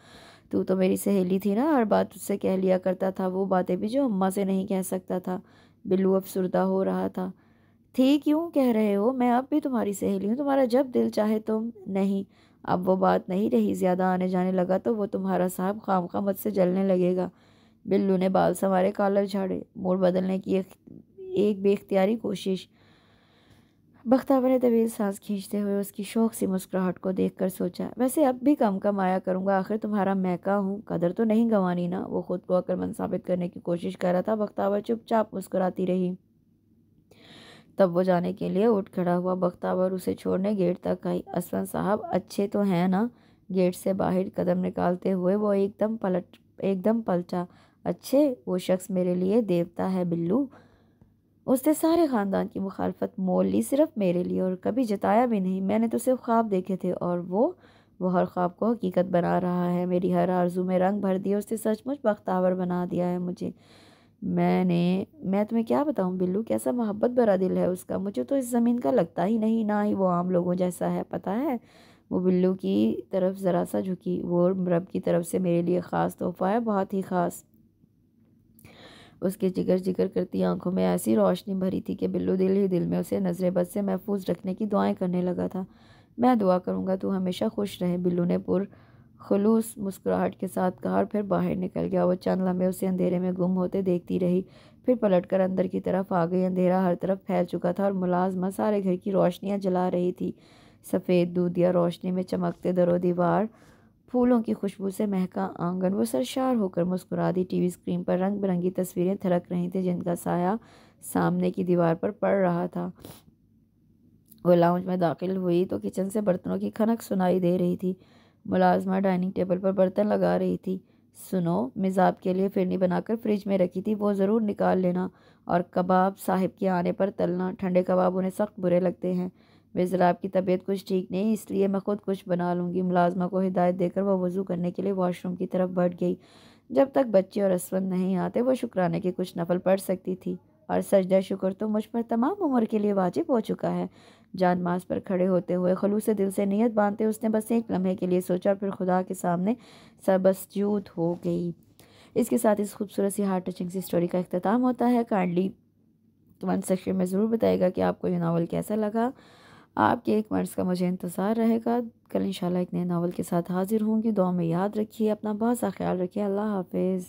तू तो मेरी सहेली थी ना, हर बात तुझसे कह लिया करता था, वो बातें भी जो अम्मा से नहीं कह सकता था। बिल्लू अफसुर्दा हो रहा था। थी क्यों कह रहे हो? मैं अब भी तुम्हारी सहेली हूँ, तुम्हारा जब दिल चाहे तुम। नहीं, अब वो बात नहीं रही। ज़्यादा आने जाने लगा तो वो तुम्हारा साहब खामखा मुझसे जलने लगेगा। बिल्लू ने बाल संवारे, कॉलर झाड़े, मूड बदलने की एक बेख्तियारी कोशिश। बख्तावर ने तवील सांस खींचते हुए उसकी शौक सी मुस्कुराहट को देखकर सोचा, वैसे अब भी कम कम आया करूँगा, आखिर तुम्हारा मैका हूँ, कदर तो नहीं गंवानी ना। वो खुद को अक्लमंद साबित करने की कोशिश कर रहा था। बख्तावर चुपचाप मुस्कुराती रही। तब वो जाने के लिए उठ खड़ा हुआ। बख्तावर उसे छोड़ने गेट तक आई। असफन साहब अच्छे तो हैं ना? गेट से बाहर कदम निकालते हुए वो एकदम पलटा। अच्छे? वो शख्स मेरे लिए देवता है बिल्लू। उसने सारे ख़ानदान की मुखालफत मोल ली, सिर्फ मेरे लिए, और कभी जताया भी नहीं। मैंने तो सिर्फ ख्वाब देखे थे, और वो हर ख्वाब को हकीकत बना रहा है। मेरी हर आरजू में रंग भर दिया। उसने सचमुच बख्तावर बना दिया है मुझे। मैं तुम्हें क्या बताऊं बिल्लू, कैसा मोहब्बत भरा दिल है उसका। मुझे तो इस ज़मीन का लगता ही नहीं, ना ही वो आम लोगों जैसा है, पता है। वो बिल्लू की तरफ ज़रा सा झुकी। वो रब की तरफ से मेरे लिए ख़ास तोहफ़ा है, बहुत ही ख़ास। उसके जिगर जिगर करती आंखों में ऐसी रोशनी भरी थी कि बिल्लू दिल ही दिल में उसे नजर बद से महफूज रखने की दुआएं करने लगा था। मैं दुआ करूँगा तू हमेशा खुश रहे, बिल्लू ने खुलूस मुस्कुराहट के साथ कहा, और फिर बाहर निकल गया। वो चंद लम्हे उसे अंधेरे में गुम होते देखती रही, फिर पलटकर अंदर की तरफ आ गई। अंधेरा हर तरफ फैल चुका था और मुलाजमा सारे घर की रोशनियां जला रही थी। सफ़ेद दूधिया रोशनी में चमकते दरो दीवार, फूलों की खुशबू से महका आंगन। वो सरशार होकर मुस्कुरा दी। टीवी स्क्रीन पर रंग बिरंगी तस्वीरें थिरक रही थी, जिनका साया सामने की दीवार पर पड़ रहा था। वो लाउंज में दाखिल हुई तो किचन से बर्तनों की खनक सुनाई दे रही थी। मुलाजमा डाइनिंग टेबल पर बर्तन लगा रही थी। सुनो, मिजाब के लिए फिरनी बनाकर फ्रिज में रखी थी, वो ज़रूर निकाल लेना। और कबाब साहिब के आने पर तलना, ठंडे कबाब उन्हें सख्त बुरे लगते हैं। मिज़राब की तबीयत कुछ ठीक नहीं, इसलिए मैं खुद कुछ बना लूँगी। मुलाजमा को हिदायत देकर वह वज़ू करने के लिए वॉशरूम की तरफ बढ़ गई। जब तक बच्चे और असवद नहीं आते वो शुक्राने के कुछ नफल पढ़ सकती थी। और सजदा शुक्र तो मुझ पर तमाम उम्र के लिए वाजिब हो चुका है। जान मास पर खड़े होते हुए खलूस दिल से नियत बांधते उसने बस एक लम्हे के लिए सोचा, फिर खुदा के सामने सबसजूद हो गई। इसके साथ इस खूबसूरत सी हार्ट टचिंग सी स्टोरी का इख्तिताम होता है। काइंडली कमेंट सेक्शन में ज़रूर बताइएगा कि आपको ये नावल कैसा लगा। आपके एक कमेंट्स का मुझे इंतज़ार रहेगा। कल इंशाल्लाह एक नए नावल के साथ हाजिर होंगी। दुआ में याद रखिए, अपना बहुत सा ख्याल रखिए। अल्लाह हाफिज़।